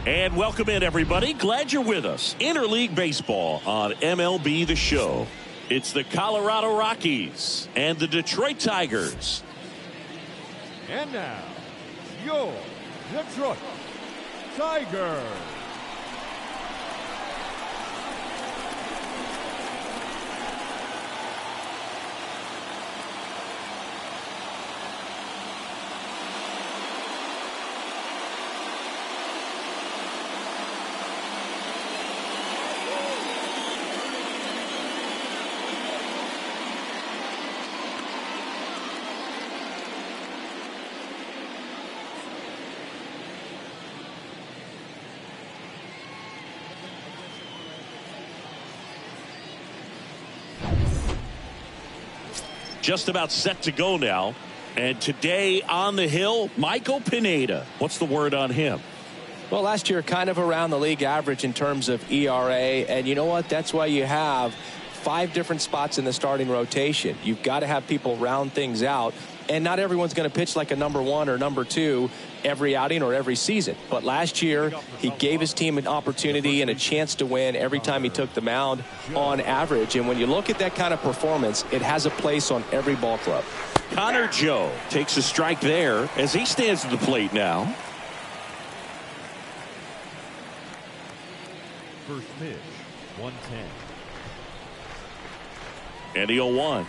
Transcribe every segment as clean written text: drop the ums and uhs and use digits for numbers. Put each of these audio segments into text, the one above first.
And welcome in, everybody. Glad you're with us. Interleague Baseball on MLB The Show. It's the Colorado Rockies and the Detroit Tigers. And now, your Detroit Tigers. Just about set to go now. And today on the hill, Michael Pineda. What's the word on him? Well, last year kind of around the league average in terms of ERA. And you know what? That's why you have 5 different spots in the starting rotation. You've got to have people round things out. And not everyone's going to pitch like a number 1 or number 2 every outing or every season. But last year, he gave his team an opportunity and a chance to win every time he took the mound on average. And when you look at that kind of performance, it has a place on every ball club. Connor Joe takes a strike there as he stands at the plate now. First pitch, 110. And the 0-1.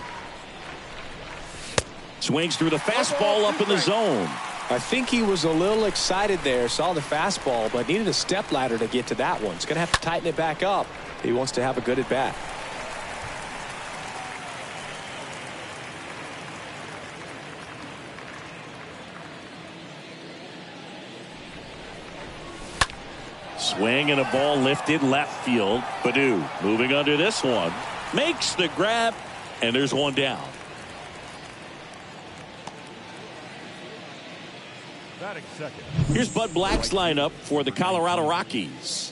Swings through the fastball up in the zone. I think he was a little excited there, saw the fastball, but needed a step ladder to get to that one. He's going to have to tighten it back up. He wants to have a good at bat. Swing and a ball lifted left field. Baddoo moving under this one. Makes the grab, and there's one down. Here's Bud Black's lineup for the Colorado Rockies.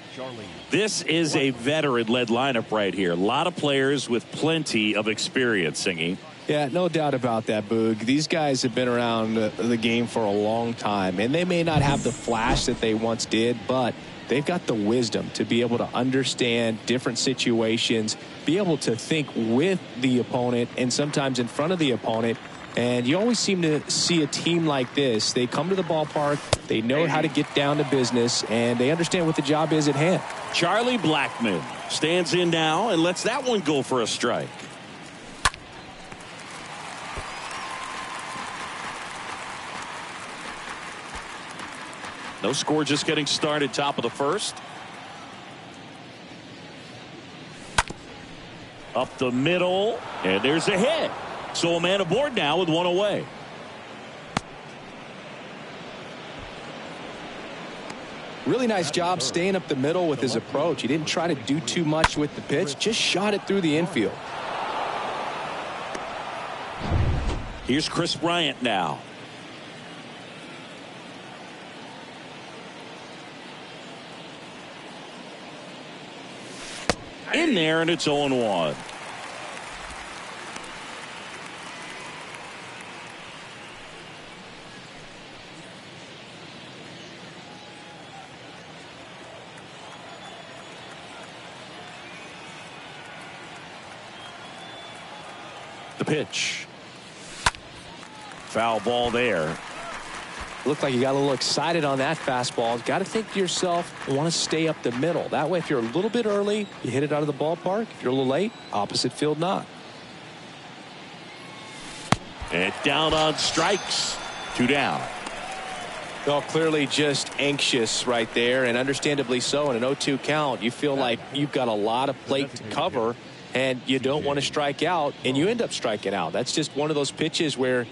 This is a veteran-led lineup right here. A lot of players with plenty of experience, Singy. Yeah, no doubt about that, Boog. These guys have been around the game for a long time, and they may not have the flash that they once did, but they've got the wisdom to be able to understand different situations, be able to think with the opponent and sometimes in front of the opponent. And you always seem to see a team like this. They come to the ballpark, they know how to get down to business, and they understand what the job is at hand. Charlie Blackmon stands in now and lets that one go for a strike. No score, just getting started, top of the first. Up the middle, and there's a hit. So a man aboard now with one away. Really nice job staying up the middle with his approach. He didn't try to do too much with the pitch, just shot it through the infield. Here's Chris Bryant now. In there, and it's 0-1. The pitch. Foul ball there. Looked like you got a little excited on that fastball. Got to think to yourself, I want to stay up the middle. That way, if you're a little bit early, you hit it out of the ballpark. If you're a little late, opposite field not. And down on strikes. 2 down. Well, clearly just anxious right there, and understandably so. In an 0-2 count, you feel like you've got a lot of plate to cover, and you don't want to strike out, and you end up striking out. That's just one of those pitches where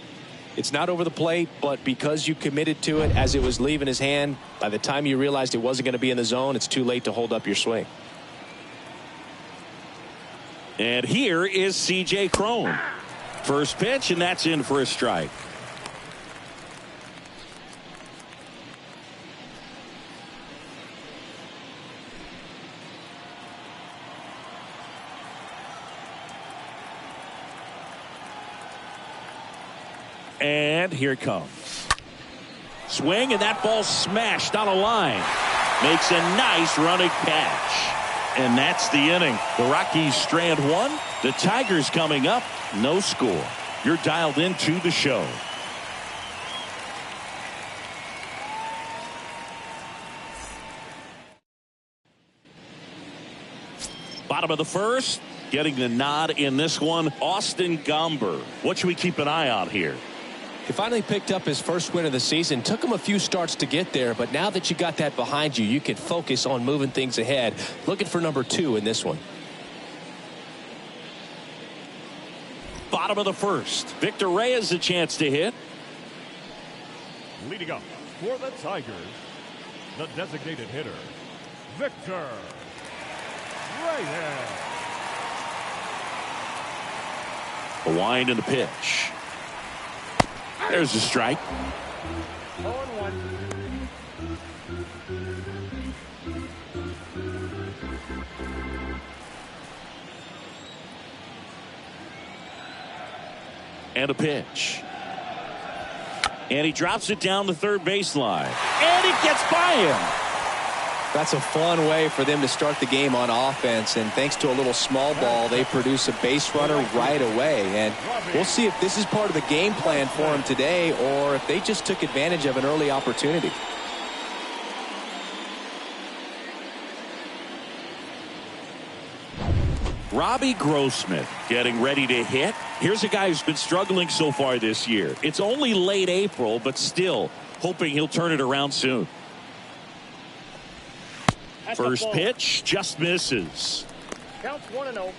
it's not over the plate, but because you committed to it as it was leaving his hand, by the time you realized it wasn't going to be in the zone, it's too late to hold up your swing. And here is C.J. Cron. First pitch, and that's in for a strike. And here it comes. Swing, and that ball smashed on a line. Makes a nice running catch. And that's the inning. The Rockies strand one. The Tigers coming up. No score. You're dialed into the show. Bottom of the first. Getting the nod in this one, Austin Gomber. What should we keep an eye on here? He finally picked up his first win of the season. Took him a few starts to get there, but now that you got that behind you, you can focus on moving things ahead. Looking for number 2 in this one. Bottom of the first. Victor Reyes a chance to hit. Leading up for the Tigers, the designated hitter, Victor Reyes. A wind and a pitch. There's a strike. 0-1. And a pitch. And he drops it down the third baseline. And it gets by him. That's a fun way for them to start the game on offense, and thanks to a little small ball, they produce a base runner right away. And we'll see if this is part of the game plan for them today or if they just took advantage of an early opportunity. Robbie Grossman getting ready to hit. Here's a guy who's been struggling so far this year. It's only late April, but still hoping he'll turn it around soon. First pitch just misses. Counts 1-0.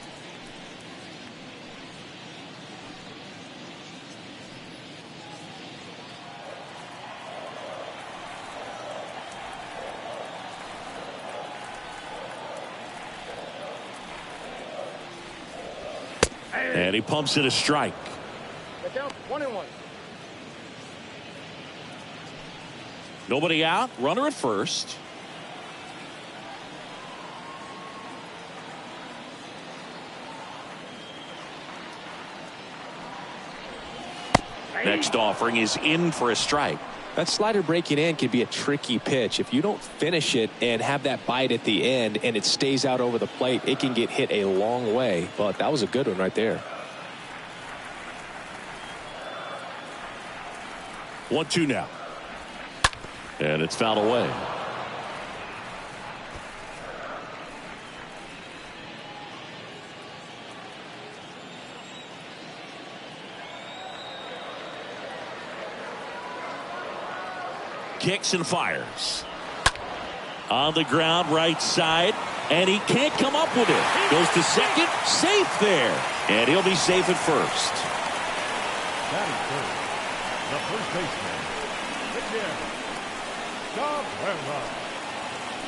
And he pumps it a strike. The count 1-1. Nobody out. Runner at first. Next offering is in for a strike. That slider breaking in can be a tricky pitch. If you don't finish it and have that bite at the end and it stays out over the plate, it can get hit a long way. But that was a good one right there. 1-2 now. And it's fouled away. Kicks and fires. On the ground, right side, and he can't come up with it. Goes to second, safe there. And he'll be safe at first. Batting third, the first baseman, Cabrera.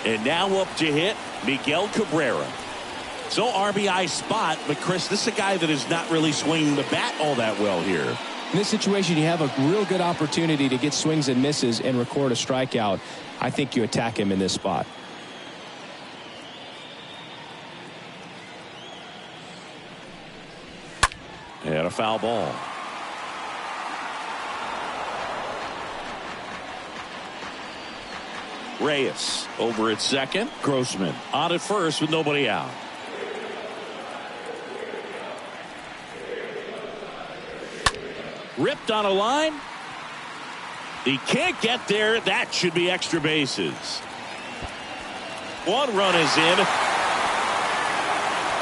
And now up to hit, Miguel Cabrera. So RBI spot, but Chris, this is a guy that is not really swinging the bat all that well here. In this situation, you have a real good opportunity to get swings and misses and record a strikeout. I think you attack him in this spot. And a foul ball. Reyes over at second. Grossman on at first with nobody out. Ripped on a line. He can't get there. That should be extra bases. One run is in.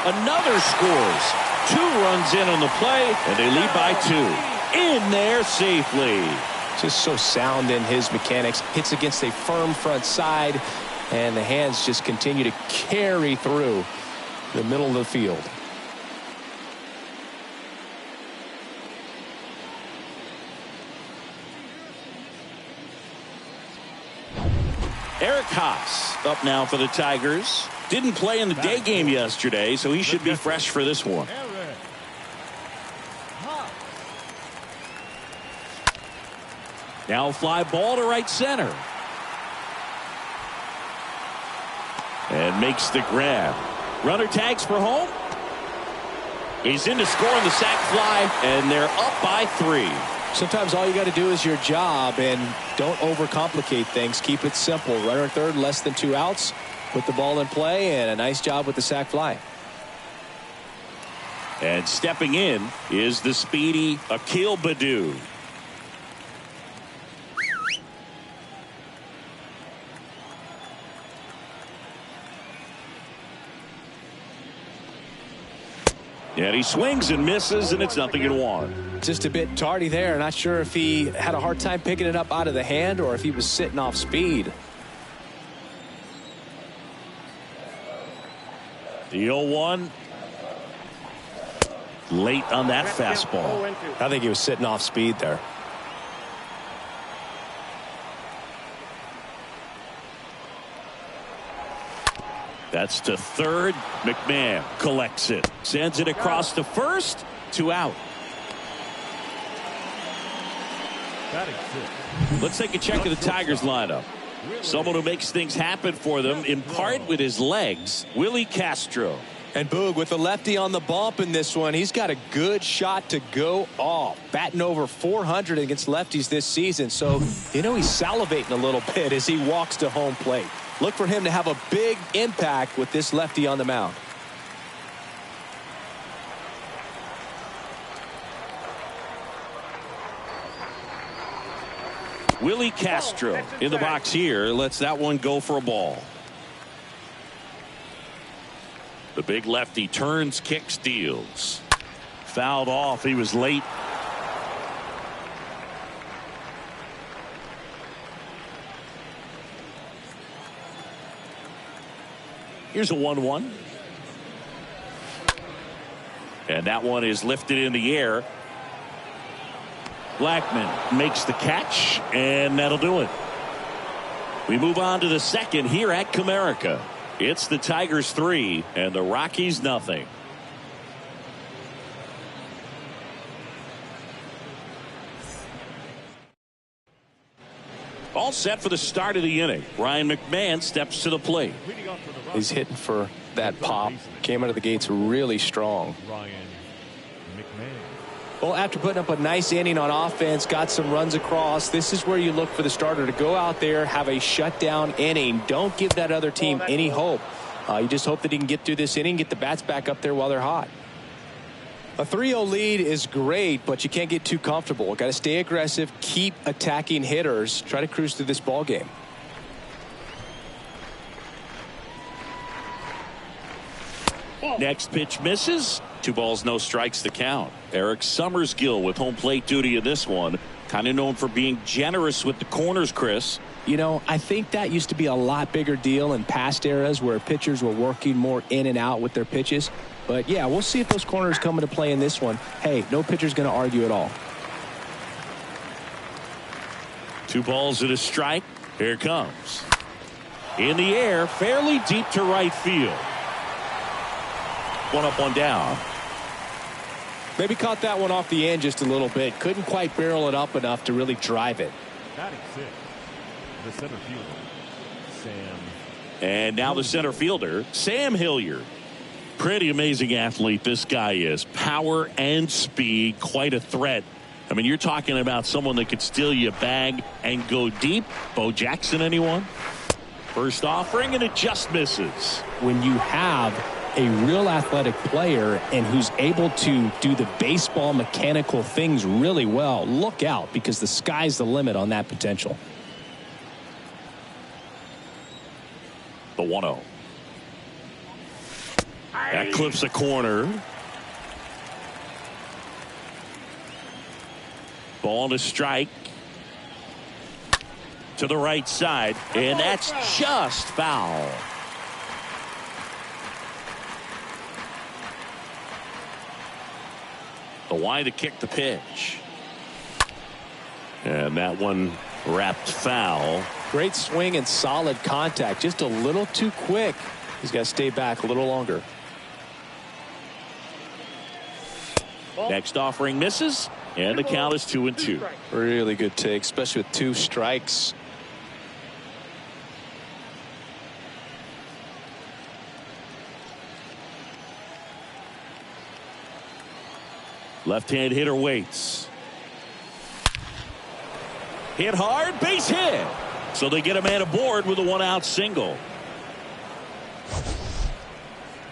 Another scores. 2 runs in on the play, and they lead by 2. In there safely. Just so sound in his mechanics. Hits against a firm front side, and the hands just continue to carry through the middle of the field. Eric Haas up now for the Tigers. Didn't play in the day game yesterday, so he should be fresh for this one. Now fly ball to right center. And makes the grab. Runner tags for home. He's in to score on the sac fly, and they're up by 3. Sometimes all you got to do is your job and don't overcomplicate things. Keep it simple. Runner at third, less than 2 outs. Put the ball in play, and a nice job with the sac fly. And stepping in is the speedy Akil Baddoo. And he swings and misses, and it's 0-1. Just a bit tardy there. Not sure if he had a hard time picking it up out of the hand or if he was sitting off speed. The 0-1. Late on that fastball. I think he was sitting off speed there. That's to third. McMahon collects it. Sends it across to first. 2 out. Let's take a check of the Tigers lineup. Someone who makes things happen for them in part with his legs. Willie Castro. And Boog with the lefty on the bump in this one. He's got a good shot to go off. Batting over 400 against lefties this season. So, you know, he's salivating a little bit as he walks to home plate. Look for him to have a big impact with this lefty on the mound. Willie Castro in the box here. Lets that one go for a ball. The big lefty turns, kicks, deals. Fouled off. He was late. Here's a 1-1. And that one is lifted in the air. Blackman makes the catch, and that'll do it. We move on to the second here at Comerica. It's the Tigers 3 and the Rockies nothing. All set for the start of the inning. Ryan McMahon steps to the plate. He's hitting for that pop. Came out of the gates really strong. Ryan McMahon. Well, after putting up a nice inning on offense, got some runs across, this is where you look for the starter to go out there, have a shutdown inning. Don't give that other team any hope. You just hope that he can get through this inning, get the bats back up there while they're hot. A 3-0 lead is great, but you can't get too comfortable. Got to stay aggressive, keep attacking hitters, try to cruise through this ball game. Next pitch misses. 2 balls, no strikes to count. Eric Summersgill with home plate duty in this one. Kind of known for being generous with the corners, Chris. You know, I think that used to be a lot bigger deal in past eras where pitchers were working more in and out with their pitches. But, yeah, we'll see if those corners come into play in this one. Hey, no pitcher's going to argue at all. 2 balls and a strike. Here it comes. In the air, fairly deep to right field. 1 up, 1 down. Maybe caught that one off the end just a little bit. Couldn't quite barrel it up enough to really drive it. Batting 6, the center fielder, Sam. And now the center fielder, Sam Hilliard. Pretty amazing athlete this guy is. Power and speed, quite a threat. I mean, you're talking about someone that could steal you a bag and go deep. Bo Jackson, anyone? First offering, and it just misses. When you have a real athletic player and who's able to do the baseball mechanical things really well, look out, because the sky's the limit on that potential. The 1-0. That clips the corner. Ball to strike. To the right side, and that's just foul. The wide to kick the pitch. And that one wrapped foul. Great swing and solid contact. Just a little too quick. He's got to stay back a little longer. Next offering misses, and the count is 2-2. Really good take, especially with 2 strikes. Left-hand hitter waits. Hit hard, base hit. So they get a man aboard with a 1-out single.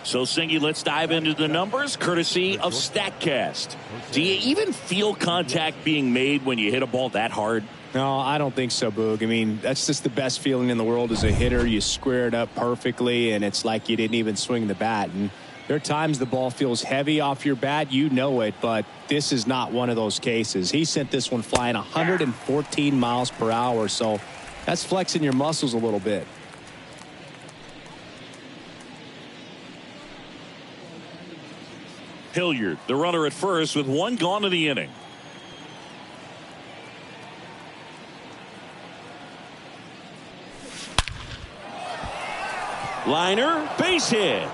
So, Singy, let's dive into the numbers, courtesy of StatCast. Do you even feel contact being made when you hit a ball that hard? No, I don't think so, Boog. I mean, that's just the best feeling in the world as a hitter. You square it up perfectly, and it's like you didn't even swing the bat. And there are times the ball feels heavy off your bat. You know it, but this is not one of those cases. He sent this one flying 114 miles per hour, so that's flexing your muscles a little bit. Hilliard, the runner at first with 1 gone in the inning. Liner, base hit.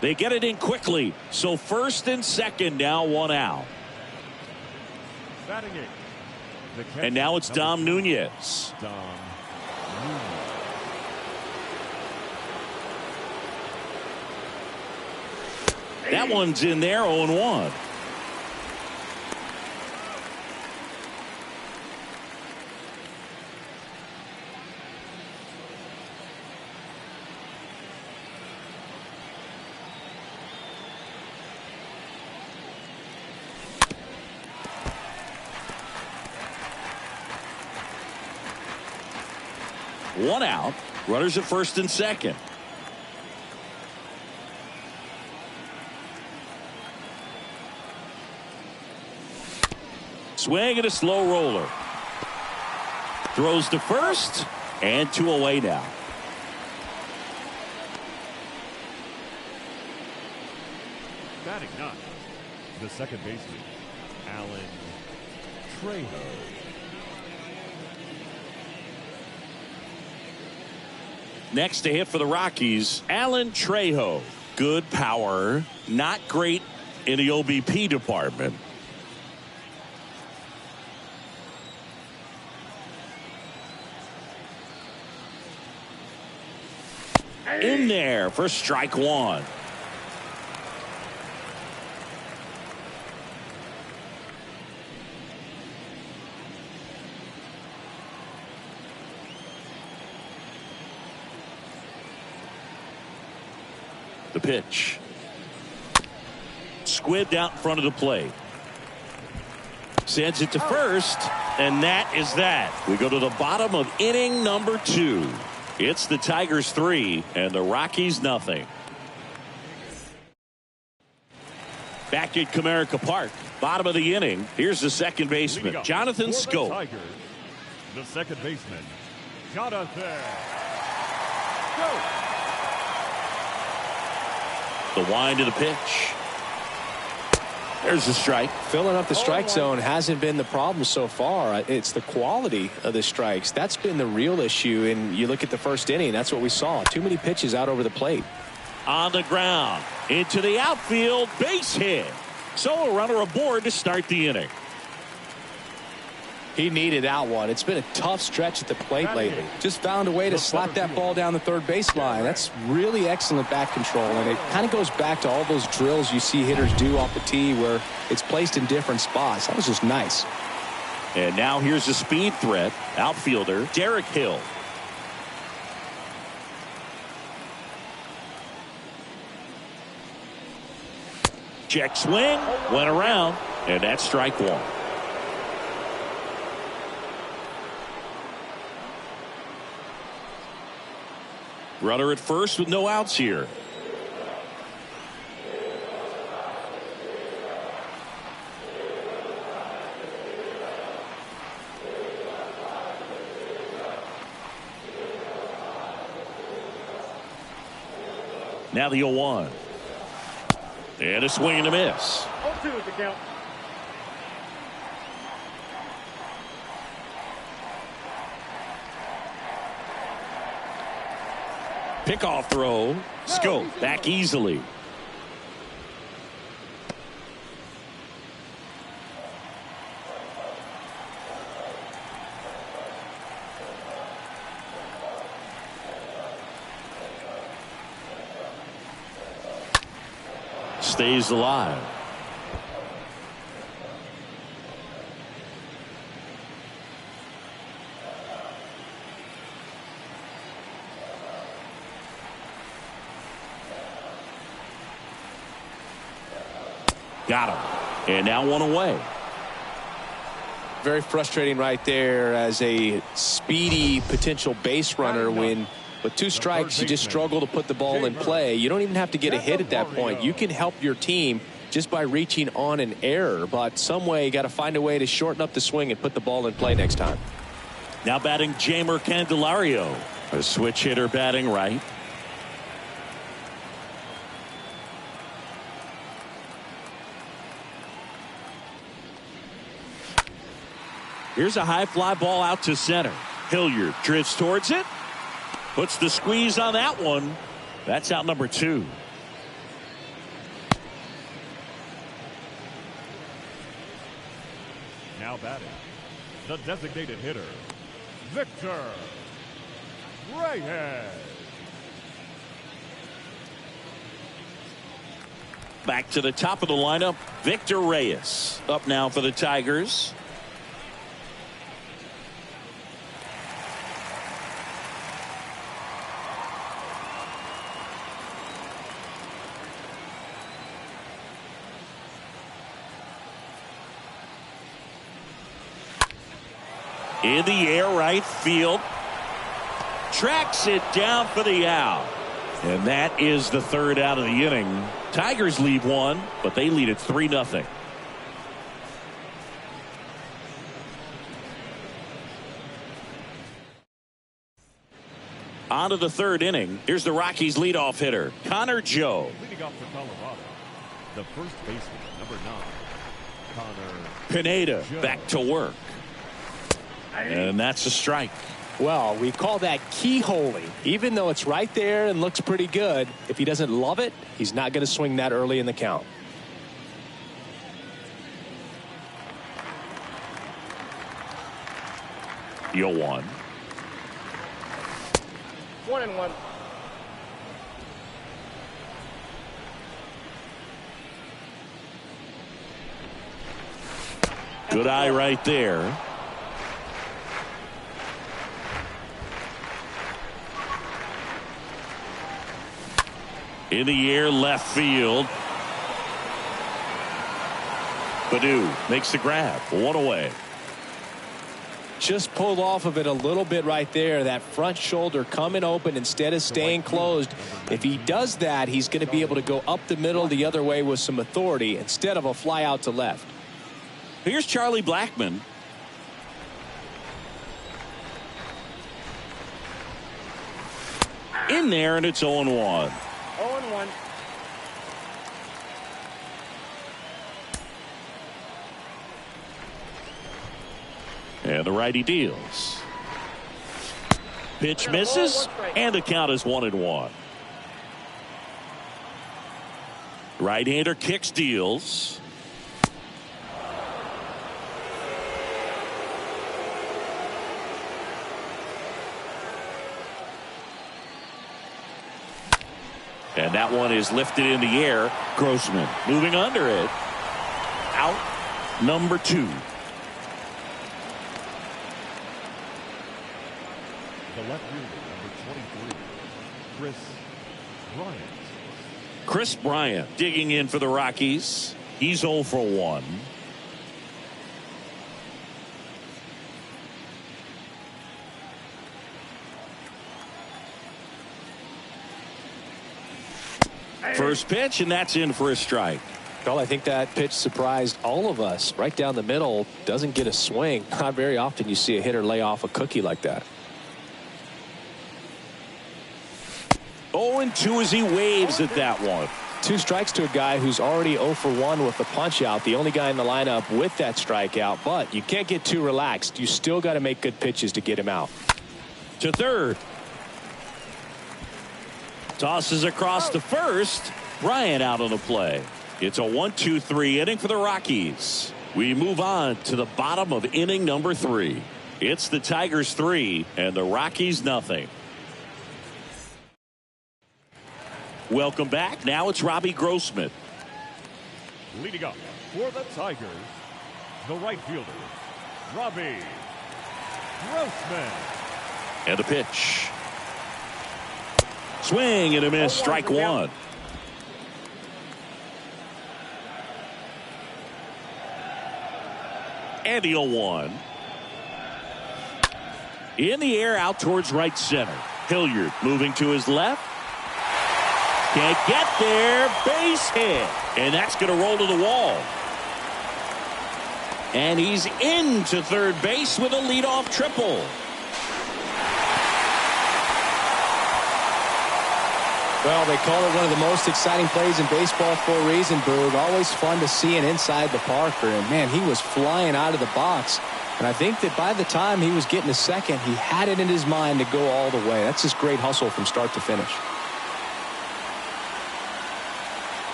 They get it in quickly. So first and second, now 1 out. Batting 8. And now it's Dom Nunez. That one's in there, 0-1. One out. Runners at first and second. Swing and a slow roller. Throws to first and 2 away now. Batting 9. The second baseman, Alan Trejo. Next to hit for the Rockies, Alan Trejo. Good power, not great in the OBP department. In there for strike 1. The pitch. Squibbed out in front of the plate. Sends it to first, and that is that. We go to the bottom of inning number 2. It's the Tigers 3 and the Rockies nothing. Back at Comerica Park, bottom of the inning. Here's the second baseman, Jonathan Schoop. Tigers, the second baseman, Jonathan Schoop. The wind of the pitch. There's the strike. Filling up the strike zone hasn't been the problem so far. It's the quality of the strikes. That's been the real issue. And you look at the first inning, that's what we saw. Too many pitches out over the plate. On the ground, into the outfield, base hit. So a runner aboard to start the inning. He needed that one. It's been a tough stretch at the plate lately. Just found a way to slap that ball down the third baseline. That's really excellent bat control, and it kind of goes back to all those drills you see hitters do off the tee where it's placed in different spots. That was just nice. And now here's the speed threat, outfielder Derek Hill. Check swing, went around, and that's strike 1. Runner at first with no outs here. Now the 0-1. And a swing and a miss. 0-2 is the count. Pickoff throw. Schoop back easily. Stays alive. Got him. And now 1 away. Very frustrating right there as a speedy potential base runner when with 2 strikes you just struggle to put the ball in play. You don't even have to get a hit at that point. You can help your team just by reaching on an error, but some way you got to find a way to shorten up the swing and put the ball in play next time. Now batting Jamer Candelario, a switch hitter batting right. Here's a high fly ball out to center. Hilliard drifts towards it. Puts the squeeze on that one. That's out number 2. Now batting, the designated hitter, Victor Reyes. Back to the top of the lineup, Victor Reyes. Up now for the Tigers. In the air, right field. Tracks it down for the out. And that is the 3rd out of the inning. Tigers lead 1, but they lead it 3-0. On to the 3rd inning. Here's the Rockies leadoff hitter, Connor Joe. Leading off for Colorado, the first baseman, number 9, Connor Pineda Joe. back to work. And that's a strike. Well, we call that keyholing. Even though it's right there and looks pretty good, if he doesn't love it, he's not going to swing that early in the count. The 0-1. 1-1. Good eye right there. In the air, left field. Badu makes the grab. One away. Just pulled off of it a little bit right there. That front shoulder coming open instead of staying closed. If he does that, he's going to be able to go up the middle the other way with some authority instead of a fly out to left. Here's Charlie Blackmon. In there, and it's 0-1. 0-1. And the righty deals. Pitch misses, and the count is 1-1. Right-hander kicks, deals. And that one is lifted in the air. Grossman moving under it. Out number 2. The left fielder, number 23, Chris Bryant. Chris Bryant digging in for the Rockies. He's 0 for 1. First pitch, and that's in for a strike. Well, I think that pitch surprised all of us. Right down the middle, doesn't get a swing. Not very often you see a hitter lay off a cookie like that. 0-2 as he waves at that one. 2 strikes to a guy who's already 0 for 1 with the punch out. The only guy in the lineup with that strikeout. But you can't get too relaxed. You still got to make good pitches to get him out. To third. Tosses across to first. Bryant out on the play. It's a 1-2-3 inning for the Rockies. We move on to the bottom of inning number 3. It's the Tigers 3 and the Rockies nothing. Welcome back. Now it's Robbie Grossman. Leading up for the Tigers, the right fielder, Robbie Grossman. And a pitch. Swing and a miss. Strike 1. And the 0-1. In the air out towards right center. Hilliard moving to his left. Can't get there. Base hit. And that's going to roll to the wall. And he's into third base with a leadoff triple. Well, they call it one of the most exciting plays in baseball for a reason, Boog. Always fun to see it inside the Parker. And, man, he was flying out of the box. And I think that by the time he was getting a second, he had it in his mind to go all the way. That's just great hustle from start to finish.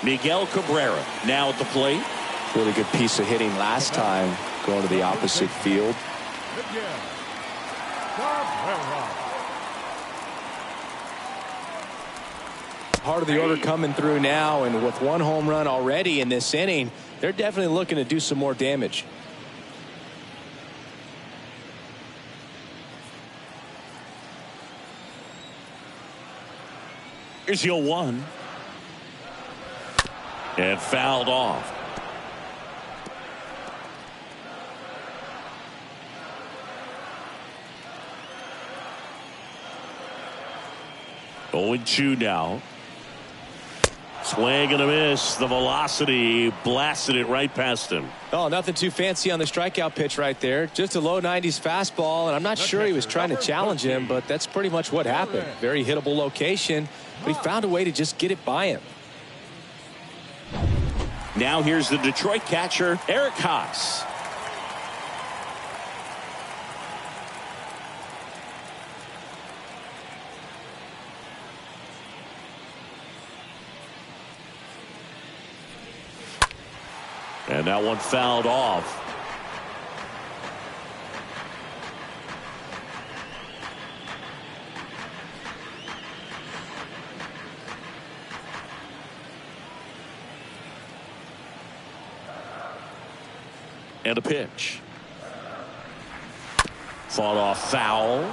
Miguel Cabrera now at the plate. Really good piece of hitting last time, going to the opposite field. Part of the order coming through now, and with 1 home run already in this inning, they're definitely looking to do some more damage. Here's your 1. And fouled off. Oh, 2 now. Swing and a miss. The velocity blasted it right past him. Oh, nothing too fancy on the strikeout pitch right there. Just a low 90s fastball, and I'm not sure he was trying to challenge him, but that's pretty much what happened. Very hittable location, but he found a way to just get it by him. Now here's the Detroit catcher, Eric Haas. And that one fouled off. And a pitch. Fought off foul.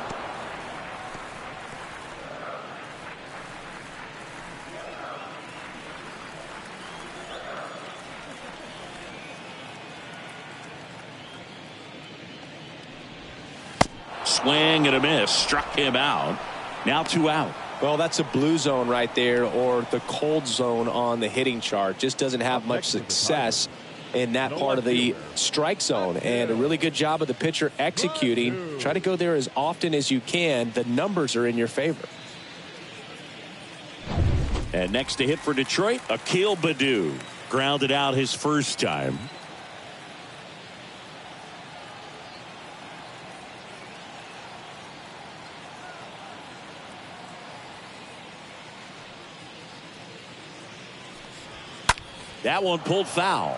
Swing and a miss. Struck him out. Now 2 out. Well, that's a blue zone right there, or the cold zone on the hitting chart. Just doesn't have much success in that part of the strike zone. And a really good job of the pitcher executing. Try to go there as often as you can. The numbers are in your favor. And next to hit for Detroit, Akil Baddoo. Grounded out his first time. That one pulled foul.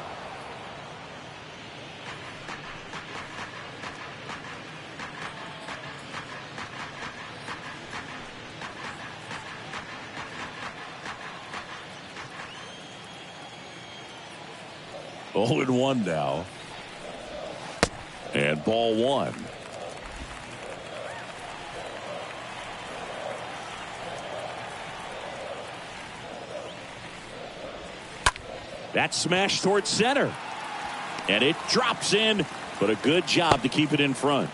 Oh, and 1 now. And ball 1. That smash towards center. And it drops in, but a good job to keep it in front.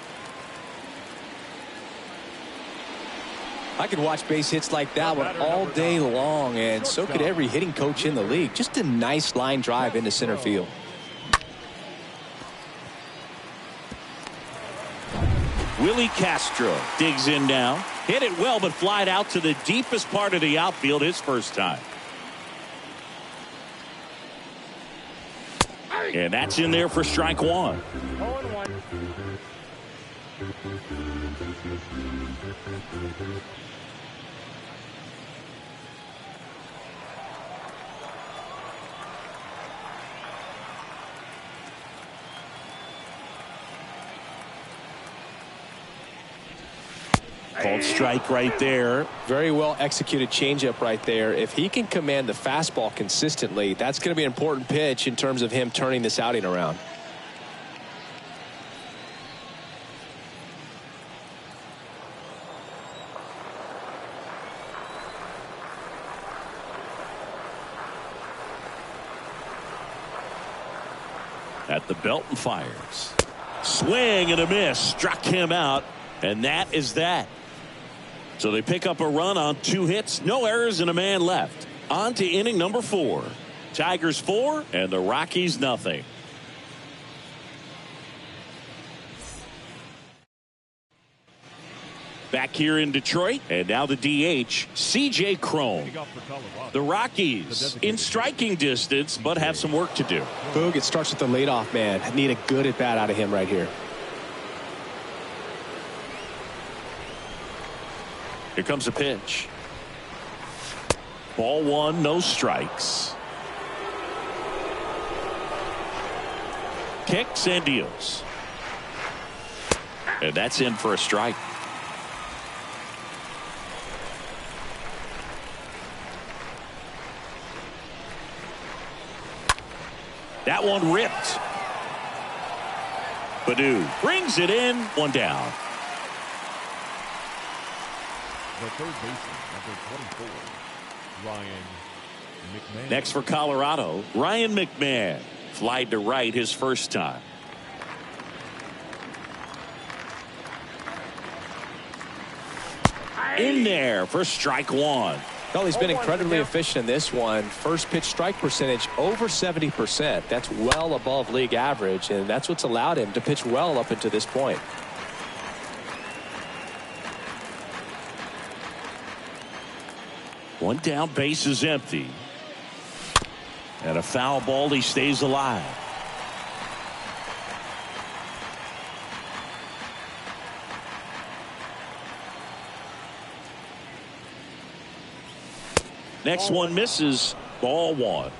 I could watch base hits like that one all day long, and so could every hitting coach in the league. Just a nice line drive into center field. Willie Castro digs in now. Hit it well, but flied out to the deepest part of the outfield his first time. And that's in there for strike 1. 0-1. Called strike right there. Very well executed changeup right there. If he can command the fastball consistently, that's going to be an important pitch in terms of him turning this outing around. At the belt and fires. Swing and a miss. Struck him out. And that is that. So they pick up a run on 2 hits, no errors, and a man left. On to inning number 4. Tigers 4 and the Rockies nothing. Back here in Detroit, and now the DH, C.J. Cron. The Rockies in striking distance, but have some work to do. Boog, it starts with the leadoff man. I need a good at bat out of him right here. Here comes a pitch. Ball 1, no strikes. Kicks and deals. And that's in for a strike. That one ripped. Baddoo brings it in. 1 down. The third baseman, number 24, Ryan McMahon. Next for Colorado, Ryan McMahon. Flied to right his first time. In there for strike 1. Well, he's been incredibly efficient in this one. First pitch strike percentage over 70%. That's well above league average, and that's what's allowed him to pitch well up until this point. One down, base is empty. And a foul ball, he stays alive. Next one misses. Ball 1.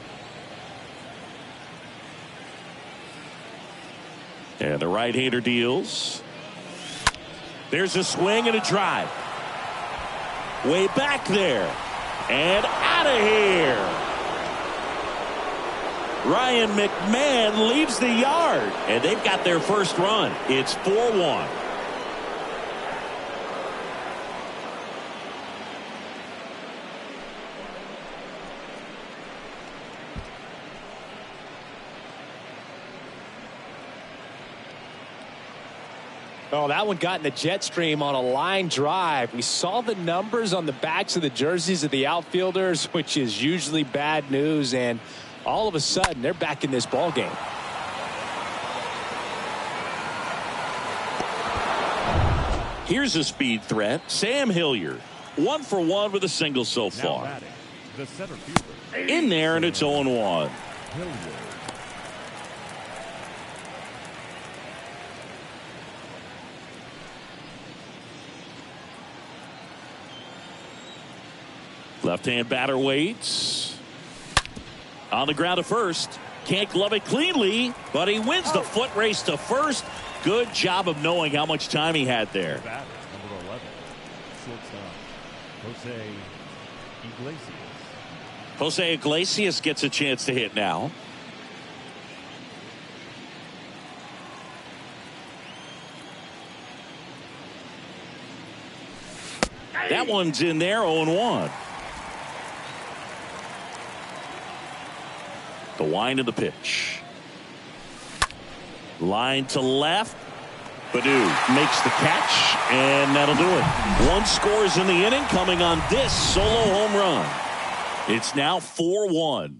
And the right-hander deals. There's a swing and a drive. Way back there. And out of here. Ryan McMahon leaves the yard. And they've got their first run. It's 4-1. Oh, that one got in the jet stream on a line drive. We saw the numbers on the backs of the jerseys of the outfielders, which is usually bad news, and all of a sudden they're back in this ball game. Here's a speed threat, Sam Hilliard. 1 for 1 with a single so far. Batting, the center fielder. In there, and it's 0-1. Hilliard. Left-hand batter waits. On the ground to first. Can't glove it cleanly, but he wins the foot race to first. Good job of knowing how much time he had there. Batter, number 11. Shortstop, Jose Iglesias. Jose Iglesias gets a chance to hit now. That one's in there, 0-1. The wind of the pitch. Line to left. Baddoo makes the catch, and that'll do it. 1 scores in the inning, coming on this solo home run. It's now 4-1.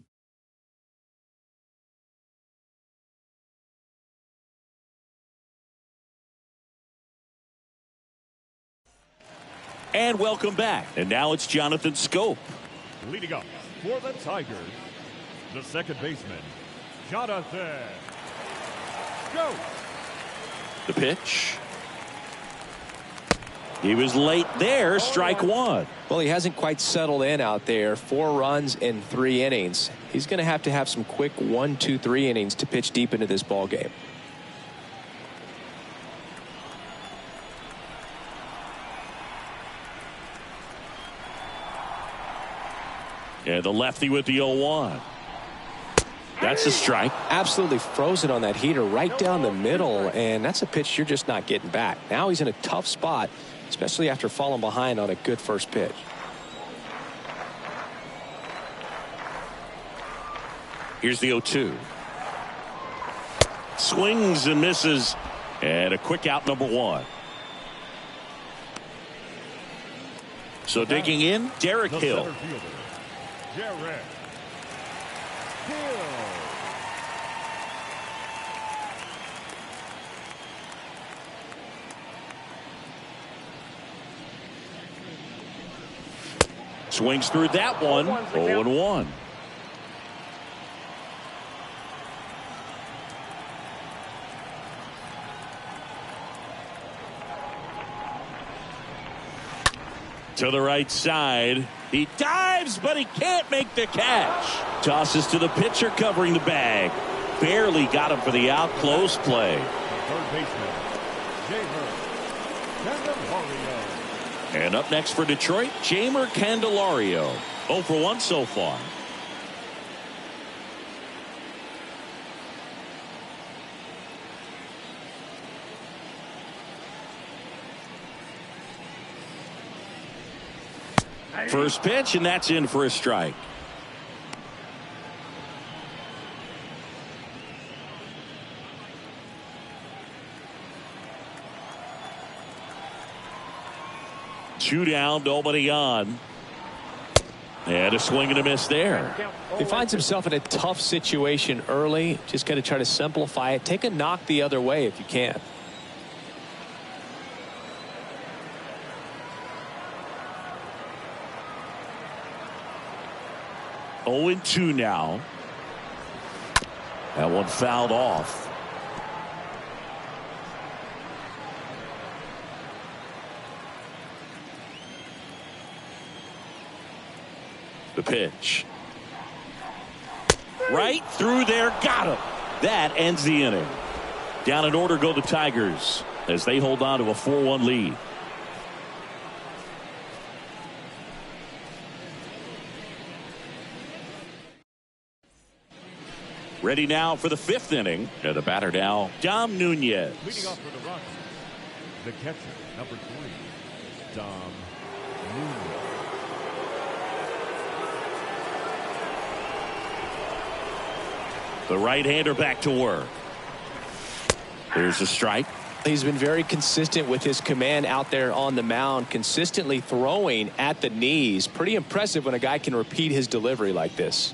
And welcome back. And now it's Jonathan Scope. Leading up for the Tigers, the second baseman, Jonathan Scope. The pitch. He was late there. Strike 1. Well, he hasn't quite settled in out there. 4 runs in 3 innings. He's going to have some quick 1, 2, 3 innings to pitch deep into this ball game. And the lefty with the 0-1. That's a strike. Absolutely frozen on that heater right down the middle, and that's a pitch you're just not getting back. Now he's in a tough spot, especially after falling behind on a good first pitch. Here's the 0-2. Swings and misses, and a quick out, number 1. So digging in, Derek The Hill. center fielder, Derek Hill. Swings through that one. 0-1. To the right side. He dives, but he can't make the catch. Tosses to the pitcher covering the bag. Barely got him for the out. Close play. Third baseman, Jamer Candelario. And up next for Detroit, Jamer Candelario. 0 for 1 so far. First pitch, and that's in for a strike. Two down, nobody on. And a swing and a miss there. He finds himself in a tough situation early. Just got to try to simplify it. Take a knock the other way if you can. Oh, 2 now. That one fouled off. The pitch. Right through there. Got him. That ends the inning. Down in order go the Tigers as they hold on to a 4-1 lead. Ready now for the 5th inning. And the batter now, Dom Nunez. Leading off for the Rockies, the catcher, number 3, Dom Nunez. The right-hander back to work. There's a strike. He's been very consistent with his command out there on the mound, consistently throwing at the knees. Pretty impressive when a guy can repeat his delivery like this.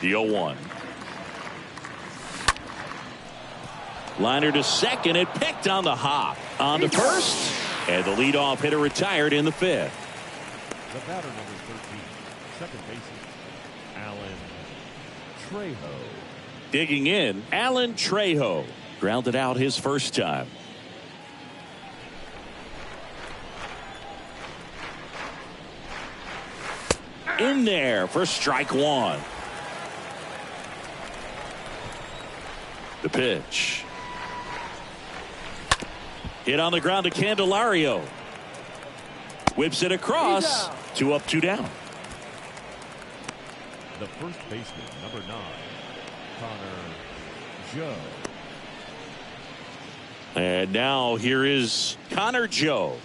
The 0-1. Liner to second and picked on the hop. On to first. And the leadoff hitter retired in the 5th. The batter, number 13, second baseman, Alan Trejo. Digging in, Alan Trejo. Grounded out his first time. In there for strike 1. The pitch. Hit on the ground to Candelario. Whips it across. 2 up, 2 down. The first baseman, number 9, Connor Joe. And now here is Connor Joe.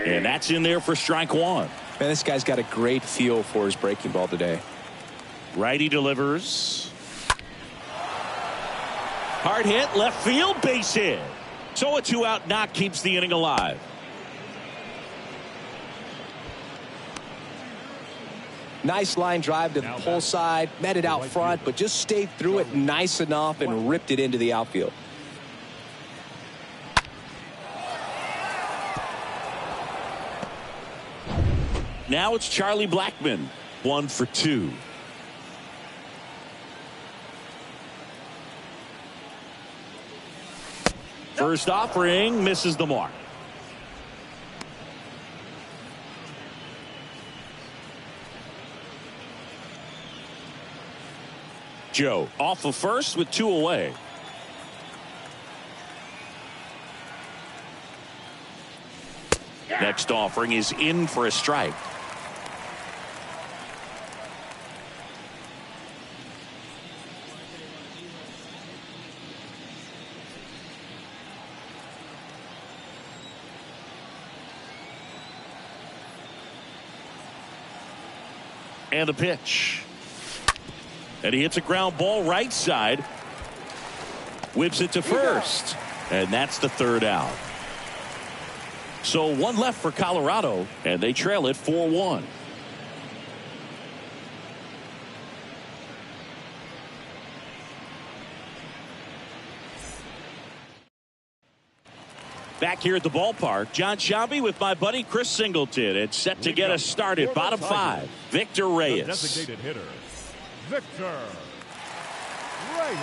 And that's in there for strike 1. Man, this guy's got a great feel for his breaking ball today. Righty delivers. Hard hit, left field, base hit. So a 2-out knock keeps the inning alive. Nice line drive to the pull side, met it out front, but just stayed through it nice enough and ripped it into the outfield. Now it's Charlie Blackmon, 1 for 2. First offering misses the mark. Joe off of first with 2 away. Next offering is in for a strike. And a pitch. And he hits a ground ball right side. Whips it to first. And that's the 3rd out. So 1 left for Colorado, and they trail it 4-1. Back here at the ballpark, John Sciambi with my buddy Chris Singleton. It's set to get us started. Bottom 5, Victor Reyes. The designated hitter, Victor Reyes.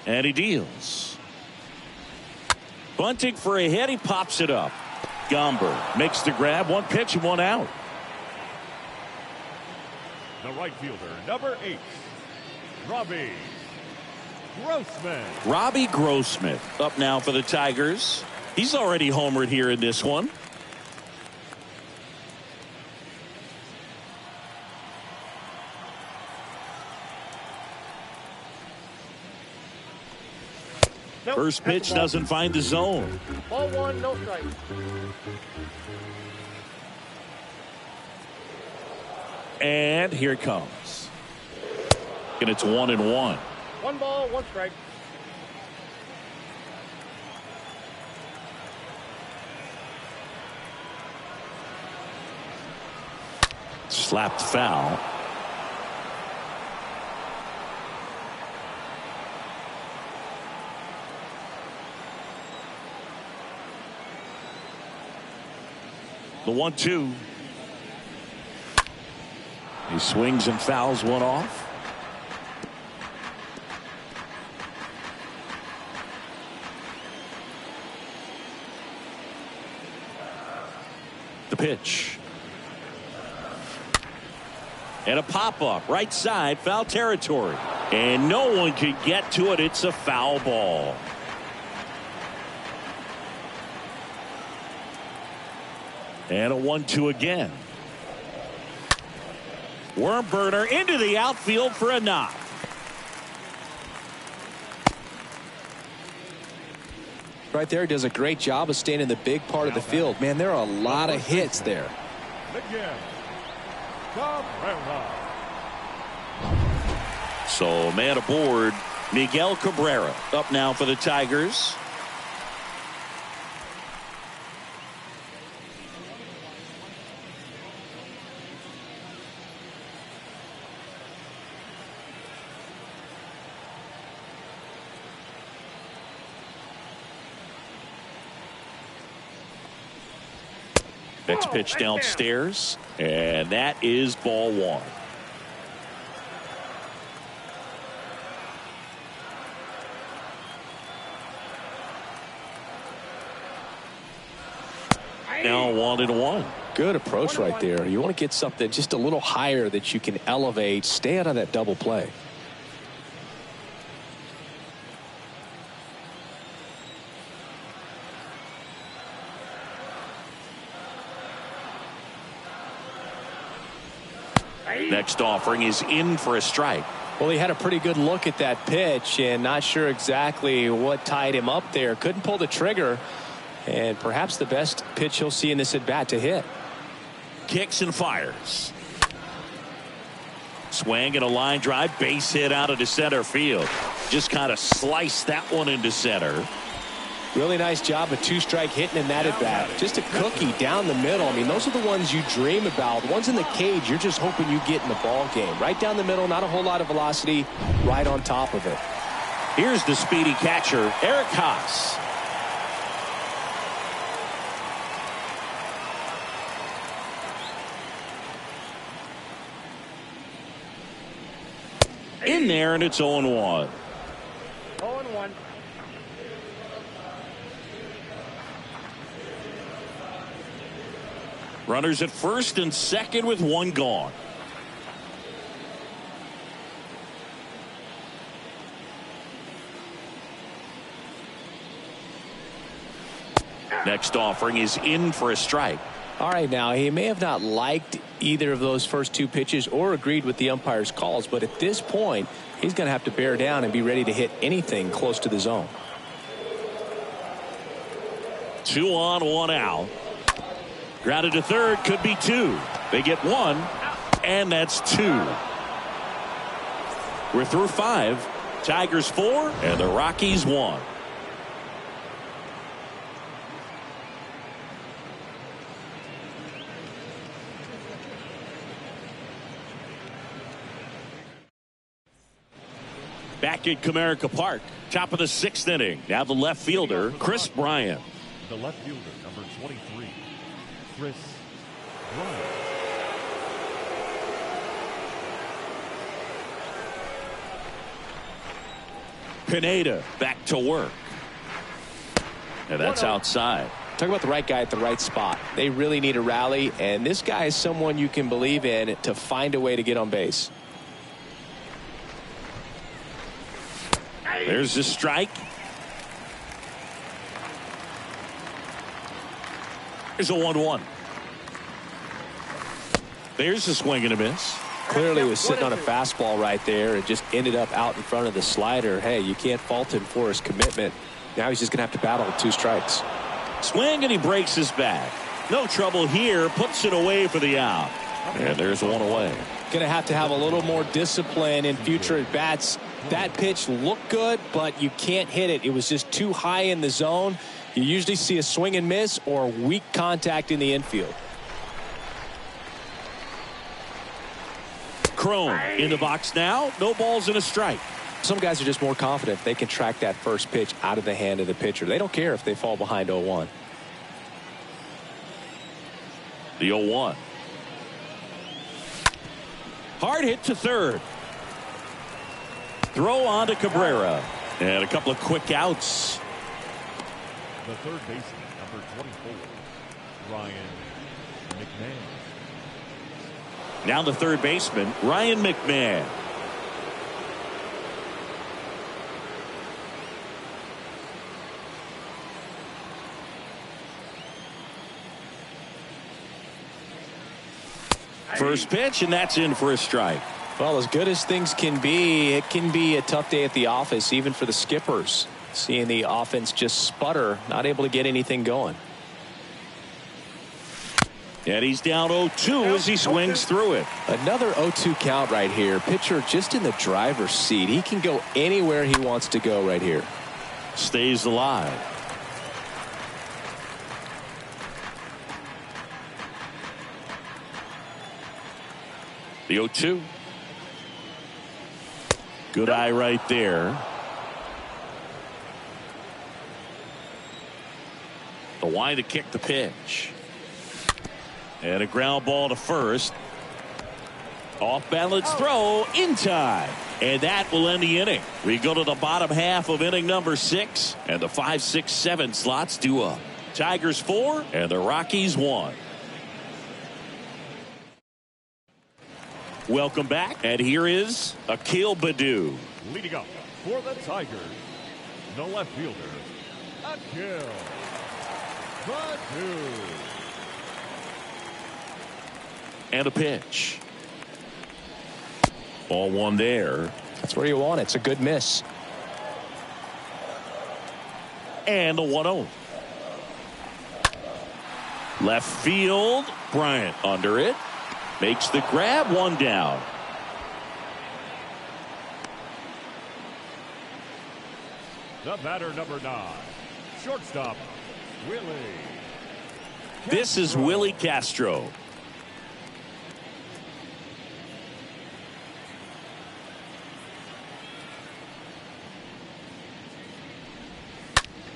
And he deals. Bunting for a hit. He pops it up. Gomber makes the grab. 1 pitch and 1 out. The right fielder, number 8, Robbie Grossman. Robbie Grossman up now for the Tigers. He's already homered here in this one. Nope, First pitch doesn't find the zone. Ball 1, no strike. And here it comes. And it's 1-1. 1 ball, 1 strike. Slapped foul. The 1-2. He swings and fouls one off. The pitch. And a pop-up right side, foul territory. And no one can get to it. It's a foul ball. And a 1-2 again. Worm burner into the outfield for a knock. Right there, does a great job of staying in the big part of the field. Man, there are a lot of hits there. Again, Cabrera. So man aboard, Miguel Cabrera up now for the Tigers. Next pitch downstairs, and that is ball one. Now 1-1. Good approach right there. You want to get something just a little higher that you can elevate. Stay out of that double play. Next offering is in for a strike. Well, he had a pretty good look at that pitch and not sure exactly what tied him up there. Couldn't pull the trigger, and perhaps the best pitch he'll see in this at bat to hit. Kicks and fires. Swing and a line drive, base hit out into center field. Just kind of sliced that one into center. Really nice job of two-strike hitting in that at bat. Just a cookie down the middle. I mean, those are the ones you dream about. The ones in the cage, you're just hoping you get in the ball game. Right down the middle, not a whole lot of velocity, right on top of it. Here's the speedy catcher, Eric Haas. In there, and it's 0-1. 0-1. Runners at first and second with one gone. Next offering is in for a strike. All right, now, he may have not liked either of those first two pitches or agreed with the umpire's calls, but at this point, he's going to have to bear down and be ready to hit anything close to the zone. 2 on, 1 out. Grounded to third, could be 2. They get 1, and that's 2. We're through 5. Tigers 4, and the Rockies 1. Back at Comerica Park, top of the 6th inning. Now the left fielder, Chris Bryant. The left fielder, number 23, Chris Bryant. Pineda back to work. And that's outside. Talk about the right guy at the right spot. They really need a rally, and this guy is someone you can believe in to find a way to get on base. There's the strike. There's a 1-1. There's a swing and a miss. Clearly was sitting on a fastball right there and just ended up out in front of the slider. Hey, you can't fault him for his commitment. Now he's just going to have to battle with 2 strikes. Swing, and he breaks his back. No trouble here. Puts it away for the out. And there's 1 away. Going to have a little more discipline in future at bats. That pitch looked good, but you can't hit it. It was just too high in the zone. You usually see a swing and miss or weak contact in the infield. Crone in the box now. No balls and a strike. Some guys are just more confident they can track that first pitch out of the hand of the pitcher. They don't care if they fall behind 0-1. The 0-1. Hard hit to third. Throw on to Cabrera. And a couple of quick outs. The third baseman, number 24, Ryan McMahon. Now the third baseman, Ryan McMahon. First pitch, and that's in for a strike. Well, as good as things can be, it can be a tough day at the office, even for the skippers. Seeing the offense just sputter, not able to get anything going. And he's down 0-2 as he swings through it. Another 0-2 count right here. Pitcher just in the driver's seat. He can go anywhere he wants to go right here. Stays alive. The 0-2. Good eye right there. The wind to kick the pitch. And a ground ball to first. Off balance throw in time. And that will end the inning. We go to the bottom half of inning number 6. And the 5, 6, 7 slots due up. Tigers 4 and the Rockies 1. Welcome back. And here is Akil Baddoo. Leading up for the Tigers, the left fielder, Akil Baddoo. And a pitch. Ball one there. That's where you want it. It's a good miss. And the 1-0. Left field. Bryant under it. Makes the grab, one down. The batter, number 9, shortstop, Willie. This is Willie Castro.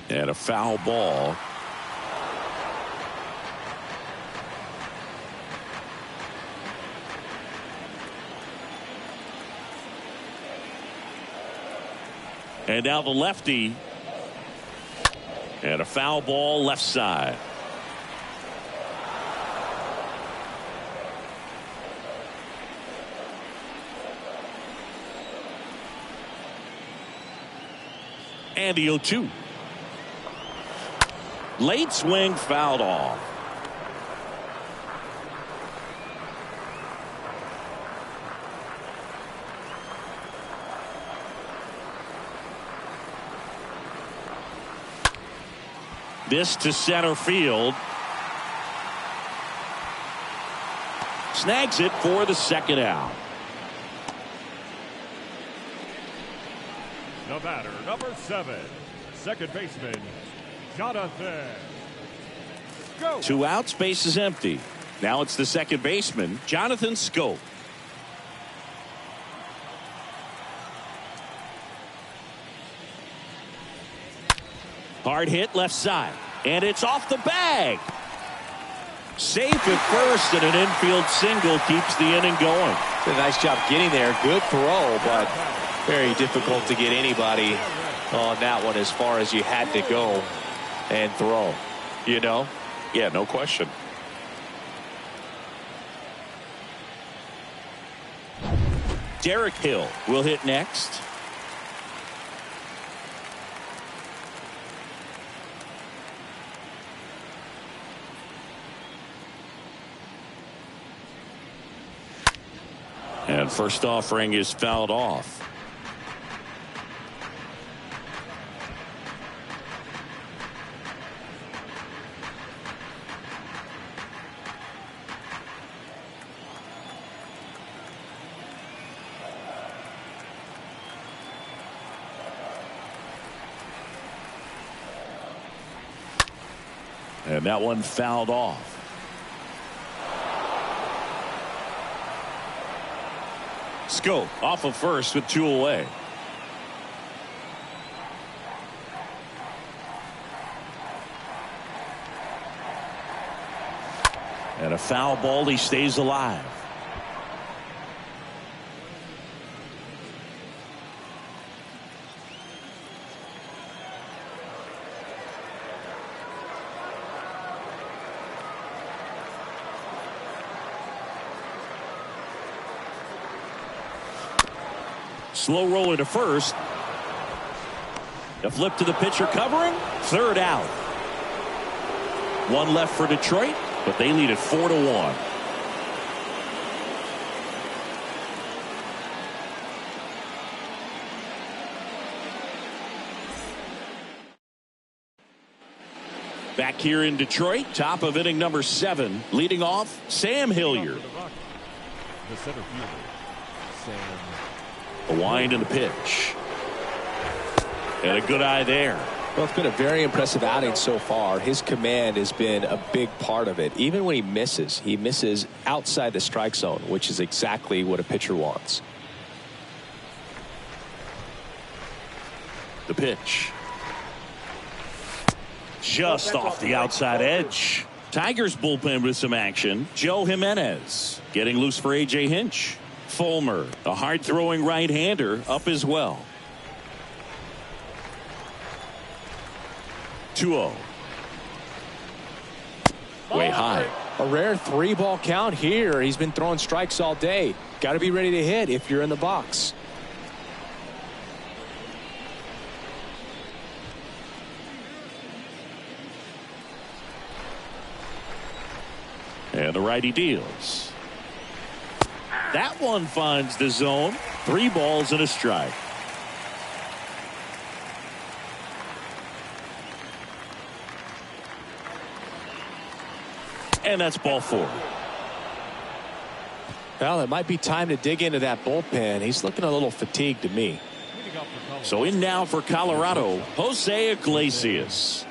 And a foul ball. And now the lefty. And a foul ball left side. And the 0-2. Late swing fouled off. This to center field. Snags it for the second out. The batter, number 7, second baseman, Jonathan. Go. 2 outs, base is empty. Now it's the second baseman, Jonathan Scope. Hard hit left side. And it's off the bag. Safe at first, and an infield single keeps the inning going. Did a nice job getting there. Good throw, but very difficult to get anybody on that one as far as you had to go and throw. You know? Yeah, no question. Derek Hill will hit next. And first offering is fouled off. And that one fouled off. Scope off of first with 2 away. And a foul ball. He stays alive. Slow roller to first. A flip to the pitcher covering. Third out. 1 left for Detroit, but they lead it 4-1. Back here in Detroit, top of inning number 7, leading off Sam Hilliard. The center fielder, Sam. The wind and the pitch. And a good eye there. Well, it's been a very impressive outing so far. His command has been a big part of it. Even when he misses outside the strike zone, which is exactly what a pitcher wants. The pitch. Just off the outside edge. Tigers bullpen with some action. Joe Jimenez getting loose for A.J. Hinch. Fulmer, a hard-throwing right-hander, up as well. 2-0. Way high. A rare 3-ball count here. He's been throwing strikes all day. Got to be ready to hit if you're in the box. And the righty deals. That one finds the zone. 3 balls and a strike. And that's ball 4. Well, it might be time to dig into that bullpen. He's looking a little fatigued to me. So in now for Colorado, Jose Iglesias.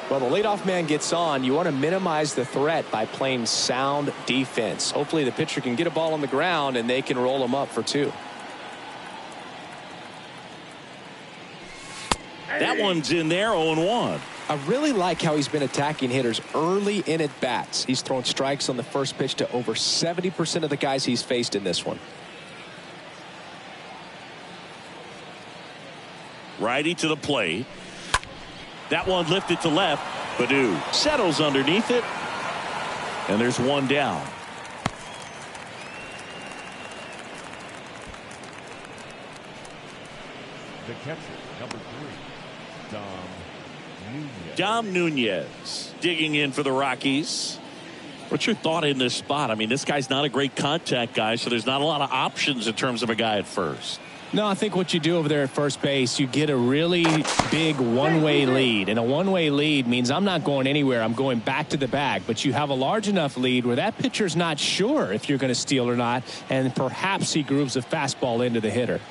Well, the leadoff man gets on. You want to minimize the threat by playing sound defense. Hopefully the pitcher can get a ball on the ground and they can roll him up for 2. That one's in there, 0-1. I really like how he's been attacking hitters early in at bats. He's thrown strikes on the first pitch to over 70% of the guys he's faced in this one. Righty to the plate. That one lifted to left. Baddoo settles underneath it. And there's one down. The catcher, number 3, Dom Nunez digging in for the Rockies. What's your thought in this spot? I mean, this guy's not a great contact guy, so there's not a lot of options in terms of a guy at first. No, I think what you do over there at first base, you get a really big one-way lead. And a one-way lead means I'm not going anywhere. I'm going back to the bag. But you have a large enough lead where that pitcher's not sure if you're going to steal or not. And perhaps he grooves a fastball into the hitter.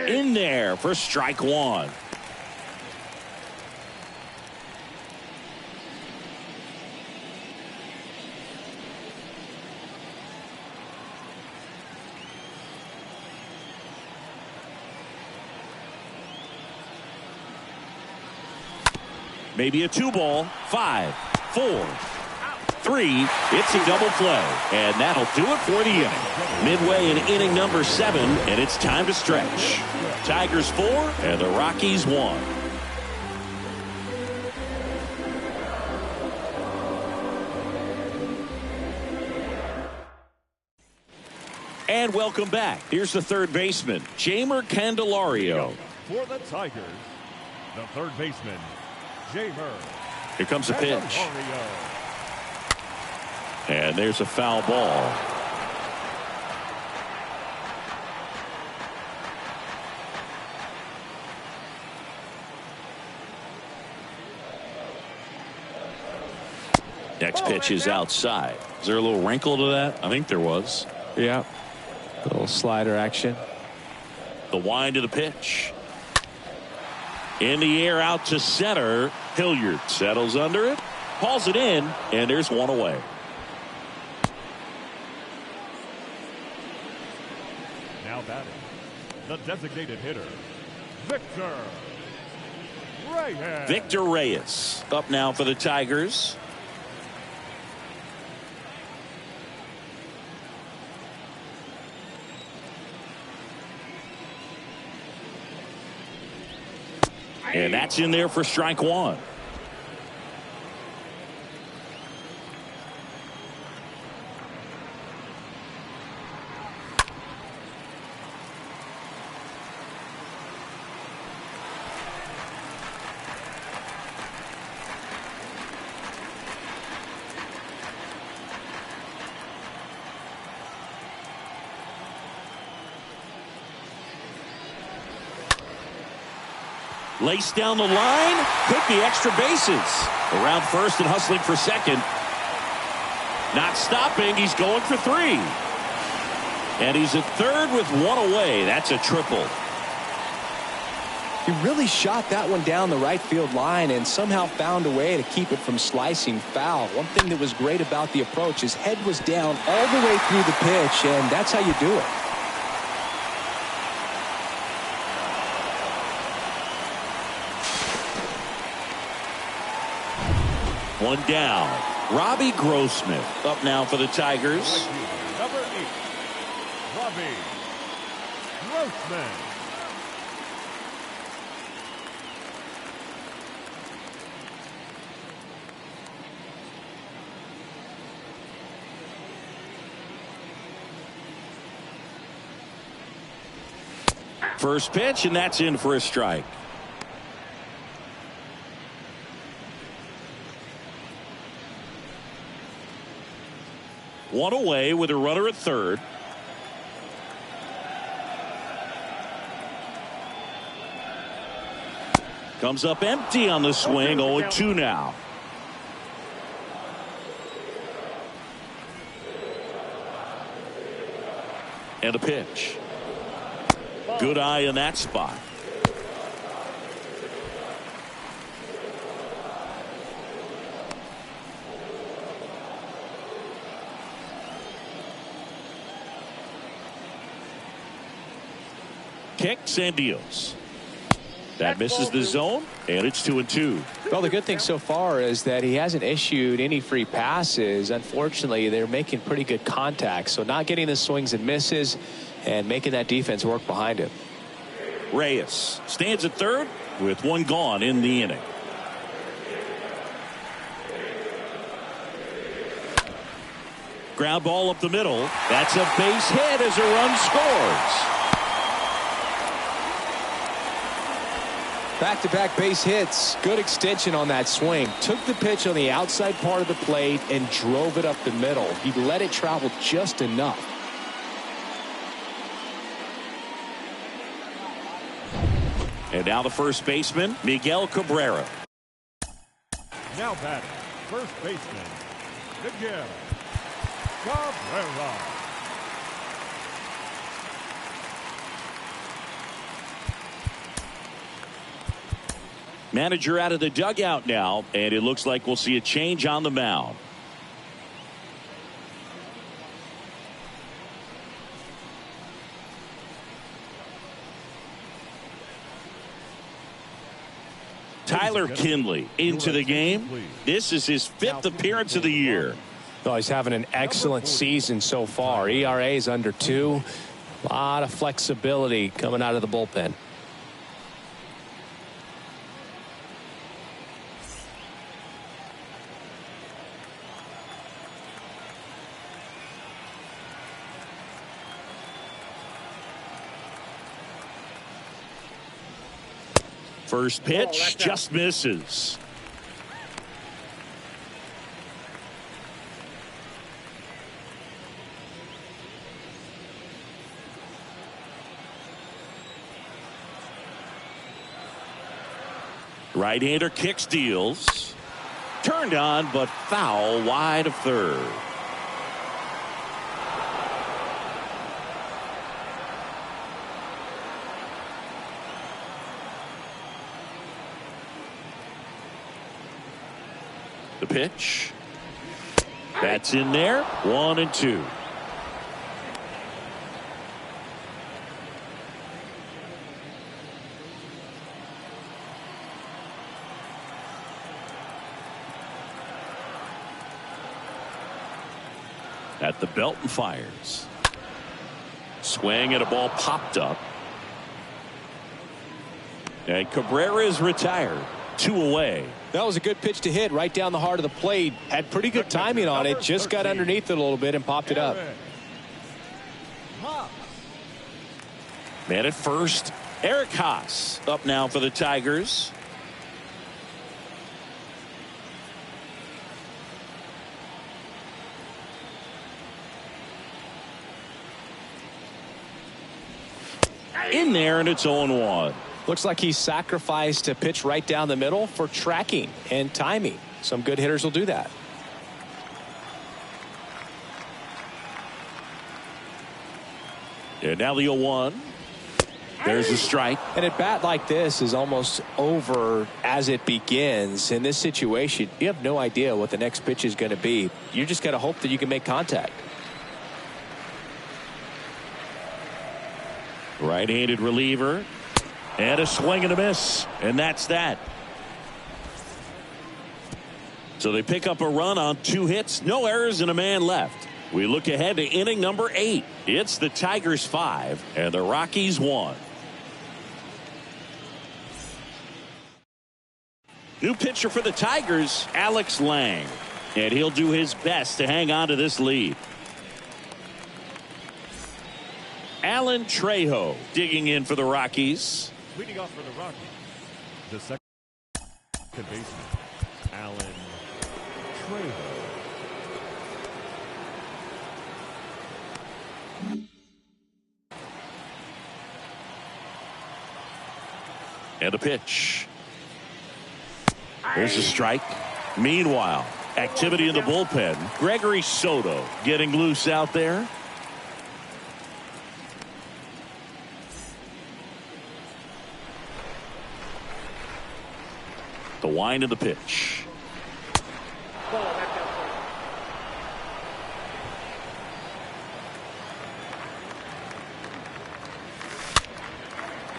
In there for strike 1. Maybe a 2-ball. 5, 4, 3. It's a double play. And that'll do it for the inning. Midway in inning number 7, and it's time to stretch. Tigers 4 and the Rockies 1. And welcome back. Here's the third baseman, Jeimer Candelario. For the Tigers, the third baseman, Jeimer. Here comes the pitch. Candelario. And there's a foul ball. Next pitch is outside. Is there a little wrinkle to that? I think there was. Yeah. A little slider action. The wind of the pitch. In the air out to center. Hilliard settles under it. Hauls it in. And there's one away. Now batting, the designated hitter, Victor Reyes. Victor Reyes up now for the Tigers. And that's in there for strike 1. Laced down the line. Could be extra bases. Around first and hustling for second. Not stopping. He's going for 3. And he's at third with 1 away. That's a triple. He really shot that one down the right field line and somehow found a way to keep it from slicing foul. One thing that was great about the approach, his head was down all the way through the pitch, and that's how you do it. One down. Robbie Grossman up now for the Tigers. Number 8, Robbie Grossman. First pitch, and that's in for a strike. One away with a runner at third. Comes up empty on the swing. 0-2 now. And a pitch. Good eye in that spot. Kicks and deals. That misses the zone, and it's 2-2. Well, the good thing so far is that he hasn't issued any free passes. Unfortunately, they're making pretty good contact, so not getting the swings and misses and making that defense work behind him. Reyes stands at third with 1 gone in the inning. Ground ball up the middle. That's a base hit as a run scores. Back-to-back base hits. Good extension on that swing. Took the pitch on the outside part of the plate and drove it up the middle. He let it travel just enough. And now the first baseman, Miguel Cabrera. Now batting, first baseman, Miguel Cabrera. Manager out of the dugout now, and it looks like we'll see a change on the mound. Tyler Kinley into the game. This is his 5th appearance of the year. Oh, he's having an excellent season so far. ERA is under 2. A lot of flexibility coming out of the bullpen. First pitch just misses. Right-hander kicks, deals. Turned on, but foul wide of third. The pitch. That's in there. 1-2. At the belt and fires. Swing and a ball popped up. And Cabrera is retired. 2 away. That was a good pitch to hit right down the heart of the plate. Had pretty good timing on it. Just got underneath it a little bit and popped it up. Man at first. Eric Haas up now for the Tigers. In there, and it's 0-1. Looks like he sacrificed a pitch right down the middle for tracking and timing. Some good hitters will do that. And now the 0-1. There's a strike. And a bat like this is almost over as it begins. In this situation, you have no idea what the next pitch is going to be. You just got to hope that you can make contact. Right-handed reliever. And a swing and a miss. And that's that. So they pick up a run on 2 hits, no errors, and a man left. We look ahead to inning number 8. It's the Tigers 5 and the Rockies 1. New pitcher for the Tigers, Alex Lang. And he'll do his best to hang on to this lead. Alan Trejo digging in for the Rockies. Leading off for the Rockies, the second baseman, Alan Trejo. And a pitch. There's a strike. Meanwhile, activity in the bullpen. Gregory Soto getting loose out there. The wind of the pitch.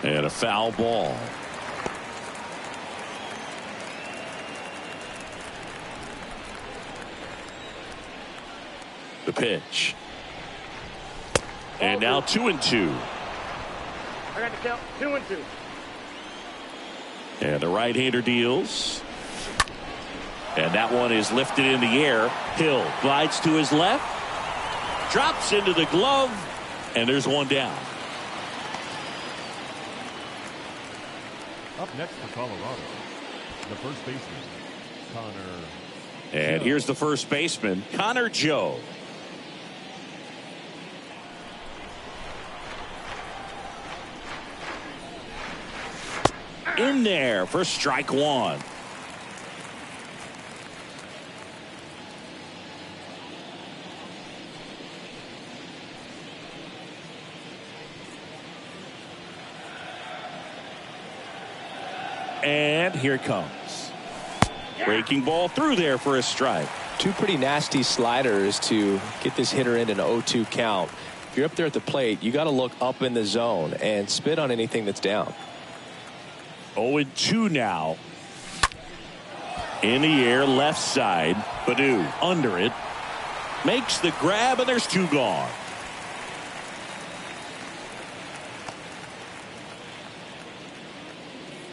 And a foul ball. The pitch. And now 2-2. I got the count. 2-2. And the right-hander deals. And that one is lifted in the air. Hill glides to his left. Drops into the glove. And there's one down. Up next for Colorado, the first baseman, Connor. And here's the first baseman, Connor Joe. In there for strike 1. And here it comes. Breaking ball through there for a strike. 2 pretty nasty sliders to get this hitter in an 0-2 count. If you're up there at the plate, you got to look up in the zone and spit on anything that's down. 0-2 now. In the air, left side. Baddoo under it. Makes the grab, and there's 2 gone.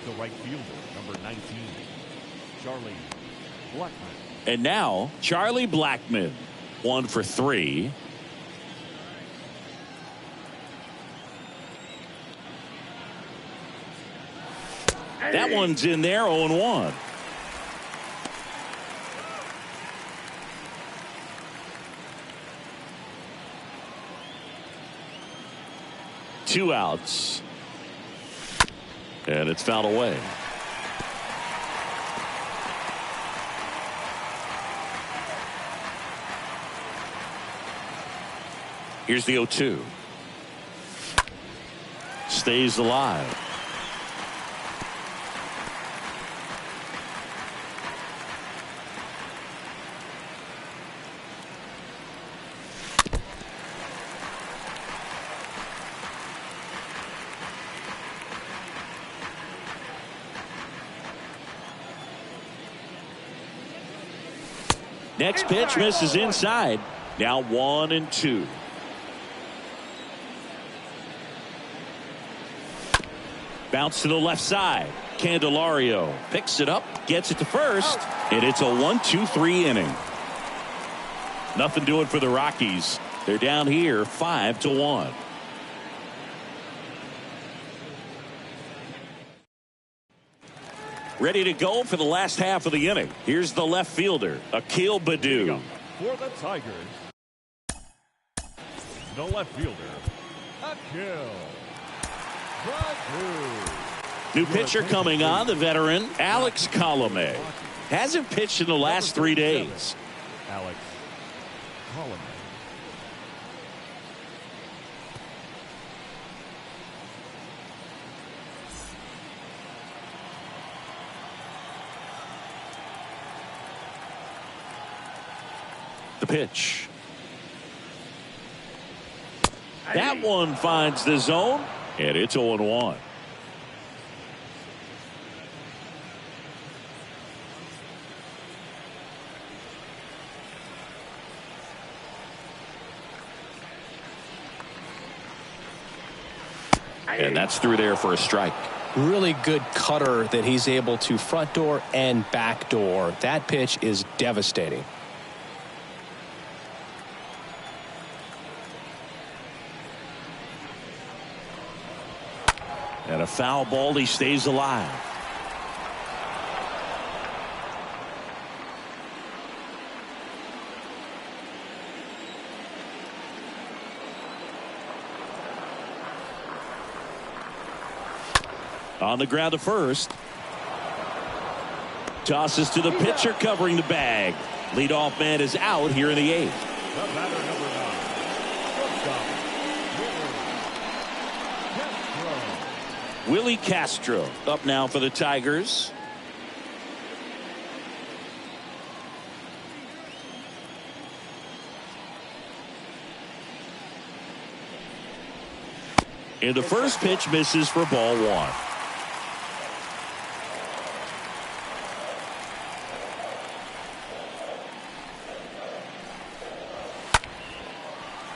The right fielder, number 19, Charlie Blackmon. And now, Charlie Blackmon. 1 for 3. That one's in there, 0-1. Two outs. And it's fouled away. Here's the 0-2. Stays alive. Next pitch misses inside. Now 1-2. Bounce to the left side. Candelario picks it up, gets it to first, and it's a 1-2-3 inning. Nothing doing for the Rockies. They're down here 5-1. Ready to go for the last half of the inning. Here's the left fielder, Akil Baddoo. For the Tigers, the left fielder, Akil Baddoo. New pitcher coming on, the veteran, Alex Colomé. Hasn't pitched in the last 3 days. Alex Colomé. The pitch. That one finds the zone, and it's 0-1. And that's through there for a strike. Really good cutter that he's able to front door and back door. That pitch is devastating. And a foul ball, he stays alive. On the ground to first. Tosses to the pitcher covering the bag. Leadoff man is out here in the 8th. The batter, number 9. Willie Castro up now for the Tigers. And the first pitch misses for ball 1.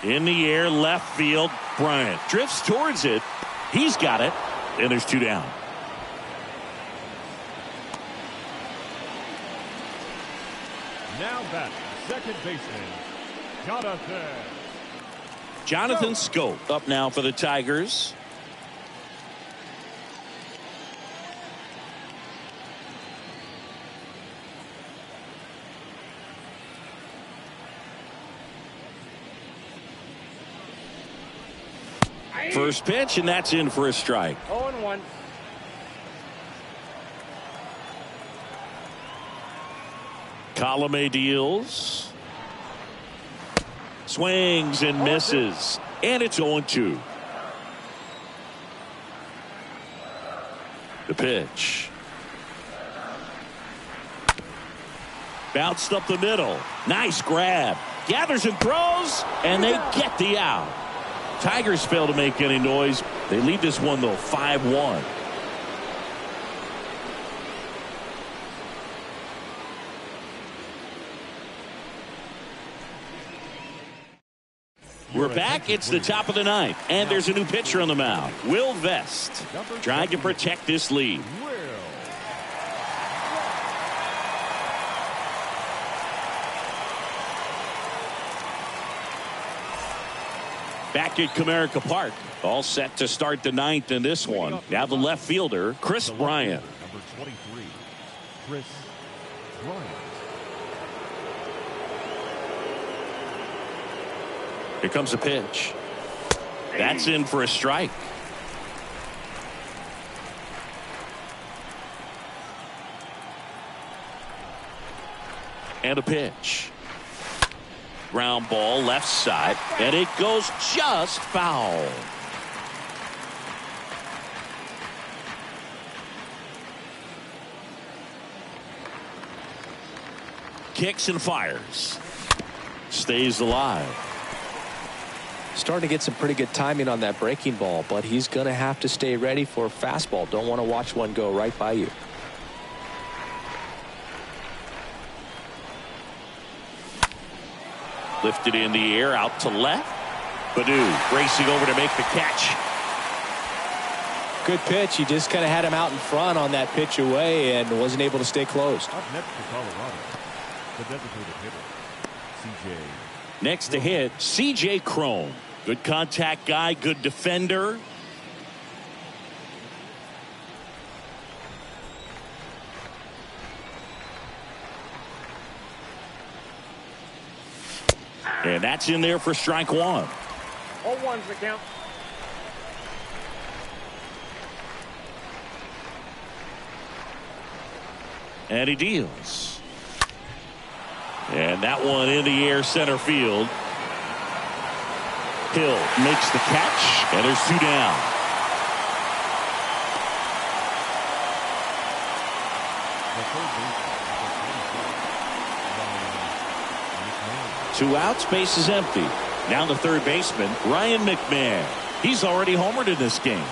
In the air, left field. Bryant drifts towards it. He's got it. And there's 2 down. Now back, second baseman, Jonathan Scope up now for the Tigers. First pitch, and that's in for a strike. 0-1. Colomé deals. Swings and misses. And it's 0-2. The pitch. Bounced up the middle. Nice grab. Gathers and throws, and they get the out. Tigers fail to make any noise. They lead this one, though, 5-1. We're back. It's the top of the 9th, and there's a new pitcher on the mound. Will Vest trying to protect this lead. Back at Comerica Park, all set to start the 9th in this one. Now the left fielder, Chris Bryant. Number 23, Chris Bryant. Here comes the pitch. That's in for a strike. And a pitch. Ground ball left side, and it goes just foul. Kicks and fires. Stays alive. Starting to get some pretty good timing on that breaking ball, but he's going to have to stay ready for a fastball. Don't want to watch one go right by you. Lifted in the air, out to left. Baddoo racing over to make the catch. Good pitch. He just kind of had him out in front on that pitch away and wasn't able to stay closed. Up next for Colorado, the designated hitter, C.J. Next to hit, C.J. Cron. Good contact guy, good defender. And that's in there for strike 1. 0-1's the count. And he deals. And that one in the air center field. Hill makes the catch, and there's 2 down. Two outs, base is empty. Now the third baseman, Ryan McMahon. He's already homered in this game.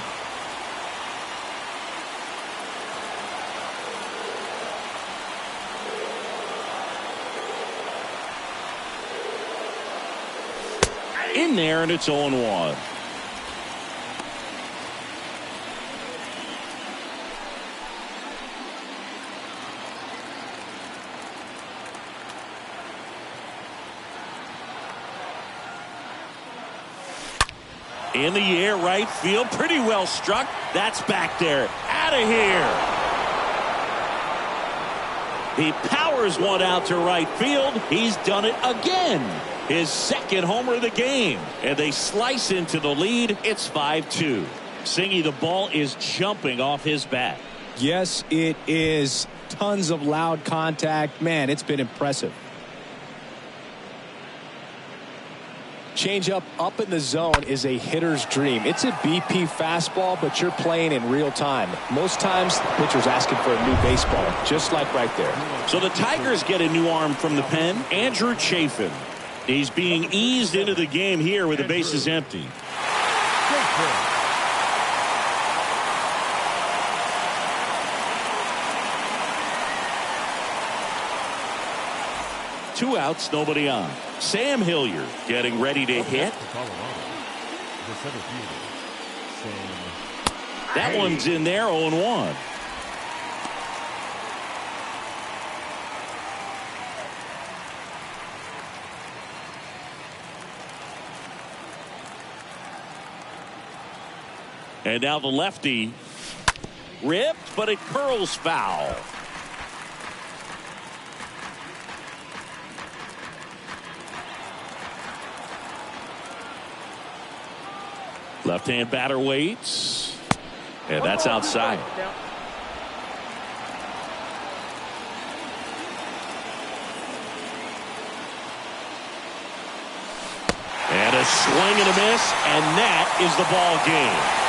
In there, and it's 0-1. In the air, right field, pretty well struck. That's back there, out of here. He powers one out to right field. He's done it again. His second homer of the game. And they slice into the lead. It's 5-2. Singy, the ball is jumping off his bat. Yes, it is. Tons of loud contact. Man, it's been impressive. Changeup up in the zone is a hitter's dream. It's a BP fastball, but you're playing in real time. Most times, the pitcher's asking for a new baseball, just like right there. So the Tigers get a new arm from the pen, Andrew Chafin. He's being eased into the game here with the bases empty. Two outs, nobody on. Sam Hilliard getting ready to hit. That one's in there, 0-1. And now the lefty ripped, but it curls foul. Left-hand batter waits. And that's outside. And a swing and a miss, and that is the ball game.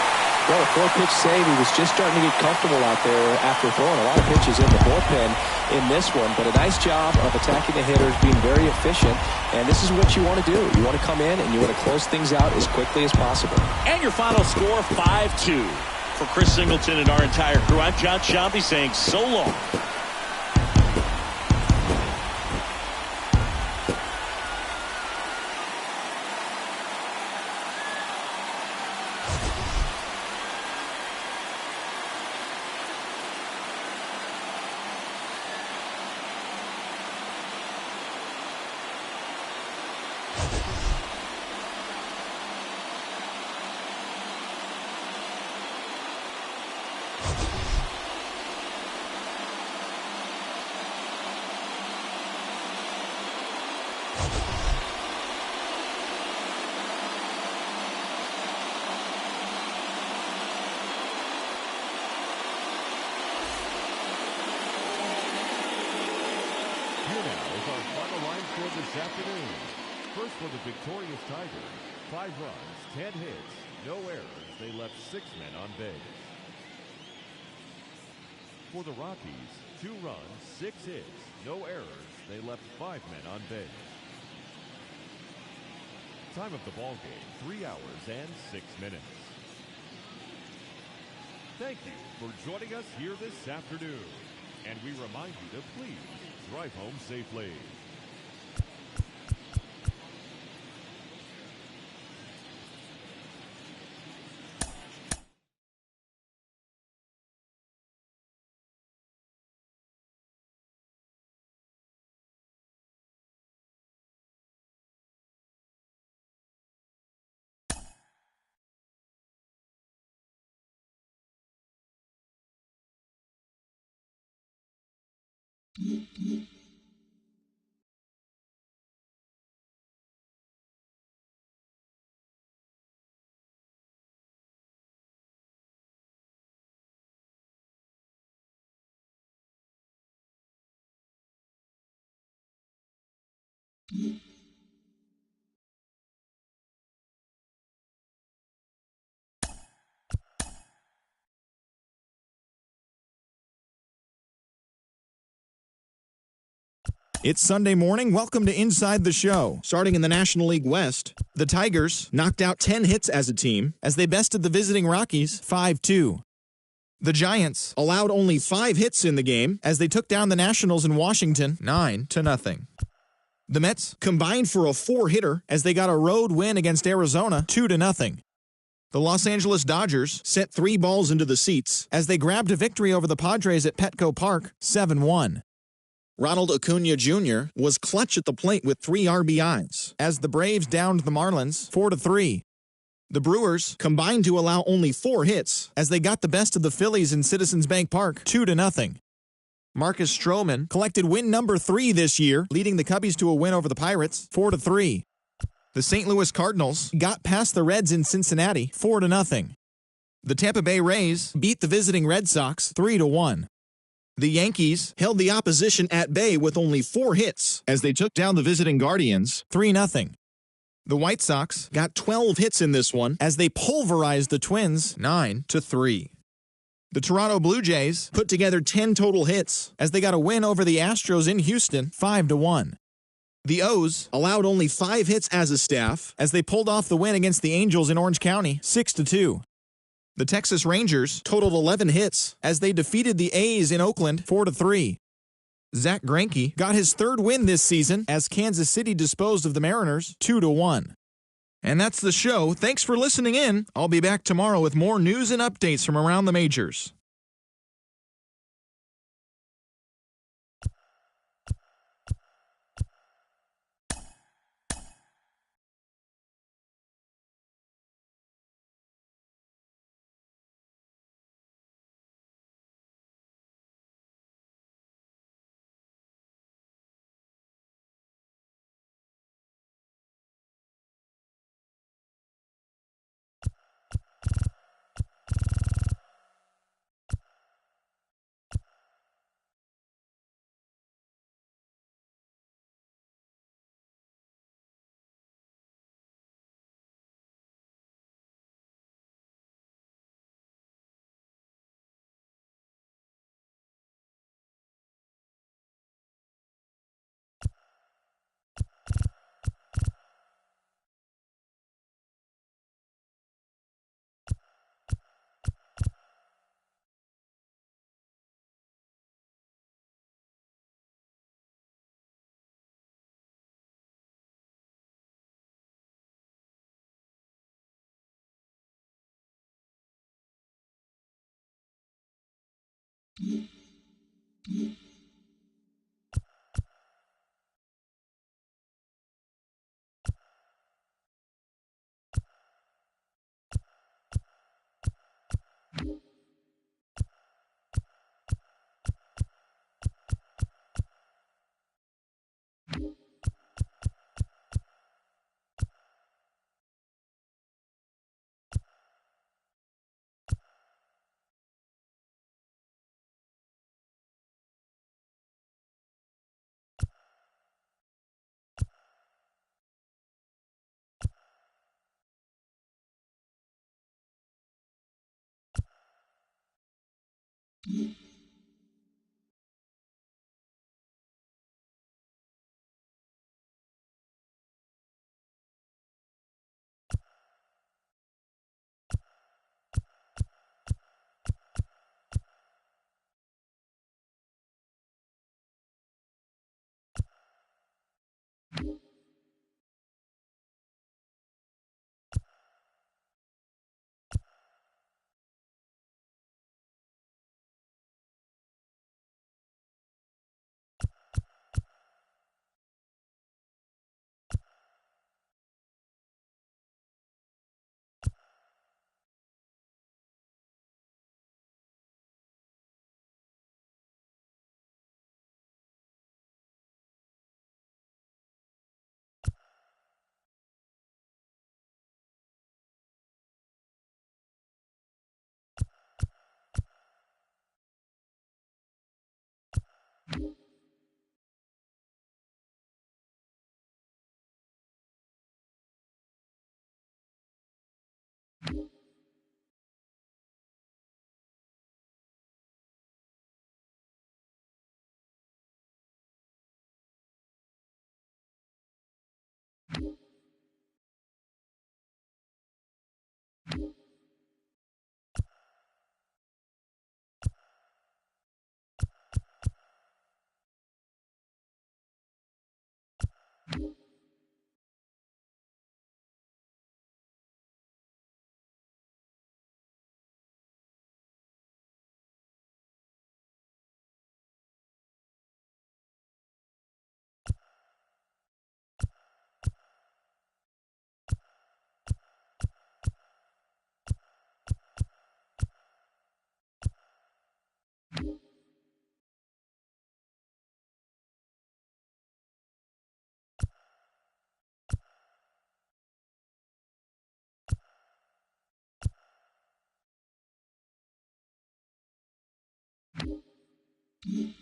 Well, a 4-pitch save. He was just starting to get comfortable out there after throwing a lot of pitches in the bullpen in this one. But a nice job of attacking the hitters, being very efficient. And this is what you want to do. You want to come in and you want to close things out as quickly as possible. And your final score, 5-2. For Chris Singleton and our entire crew, I'm John Sciambi saying so long. This afternoon. First for the victorious Tigers, 5 runs, 10 hits, no errors. They left 6 men on base. For the Rockies, 2 runs, 6 hits, no errors. They left 5 men on base. Time of the ball game, 3 hours and 6 minutes. Thank you for joining us here this afternoon. And we remind you to please drive home safely. It's Sunday morning. Welcome to Inside the Show. Starting in the National League West, the Tigers knocked out 10 hits as a team as they bested the visiting Rockies 5-2. The Giants allowed only 5 hits in the game as they took down the Nationals in Washington 9-0. The Mets combined for a 4-hitter as they got a road win against Arizona 2-0. The Los Angeles Dodgers sent 3 balls into the seats as they grabbed a victory over the Padres at Petco Park 7-1. Ronald Acuna Jr. was clutch at the plate with 3 RBIs as the Braves downed the Marlins 4-3. The Brewers combined to allow only 4 hits as they got the best of the Phillies in Citizens Bank Park 2-0. Marcus Stroman collected win number 3 this year, leading the Cubbies to a win over the Pirates 4-3. The St. Louis Cardinals got past the Reds in Cincinnati 4-0. The Tampa Bay Rays beat the visiting Red Sox 3-1. The Yankees held the opposition at bay with only 4 hits as they took down the visiting Guardians 3-0. The White Sox got 12 hits in this one as they pulverized the Twins 9-3. The Toronto Blue Jays put together 10 total hits as they got a win over the Astros in Houston 5-1. The O's allowed only 5 hits as a staff as they pulled off the win against the Angels in Orange County 6-2. The Texas Rangers totaled 11 hits as they defeated the A's in Oakland 4-3. Zach Greinke got his 3rd win this season as Kansas City disposed of the Mariners 2-1. And that's the show. Thanks for listening in. I'll be back tomorrow with more news and updates from around the majors. Mm-hmm.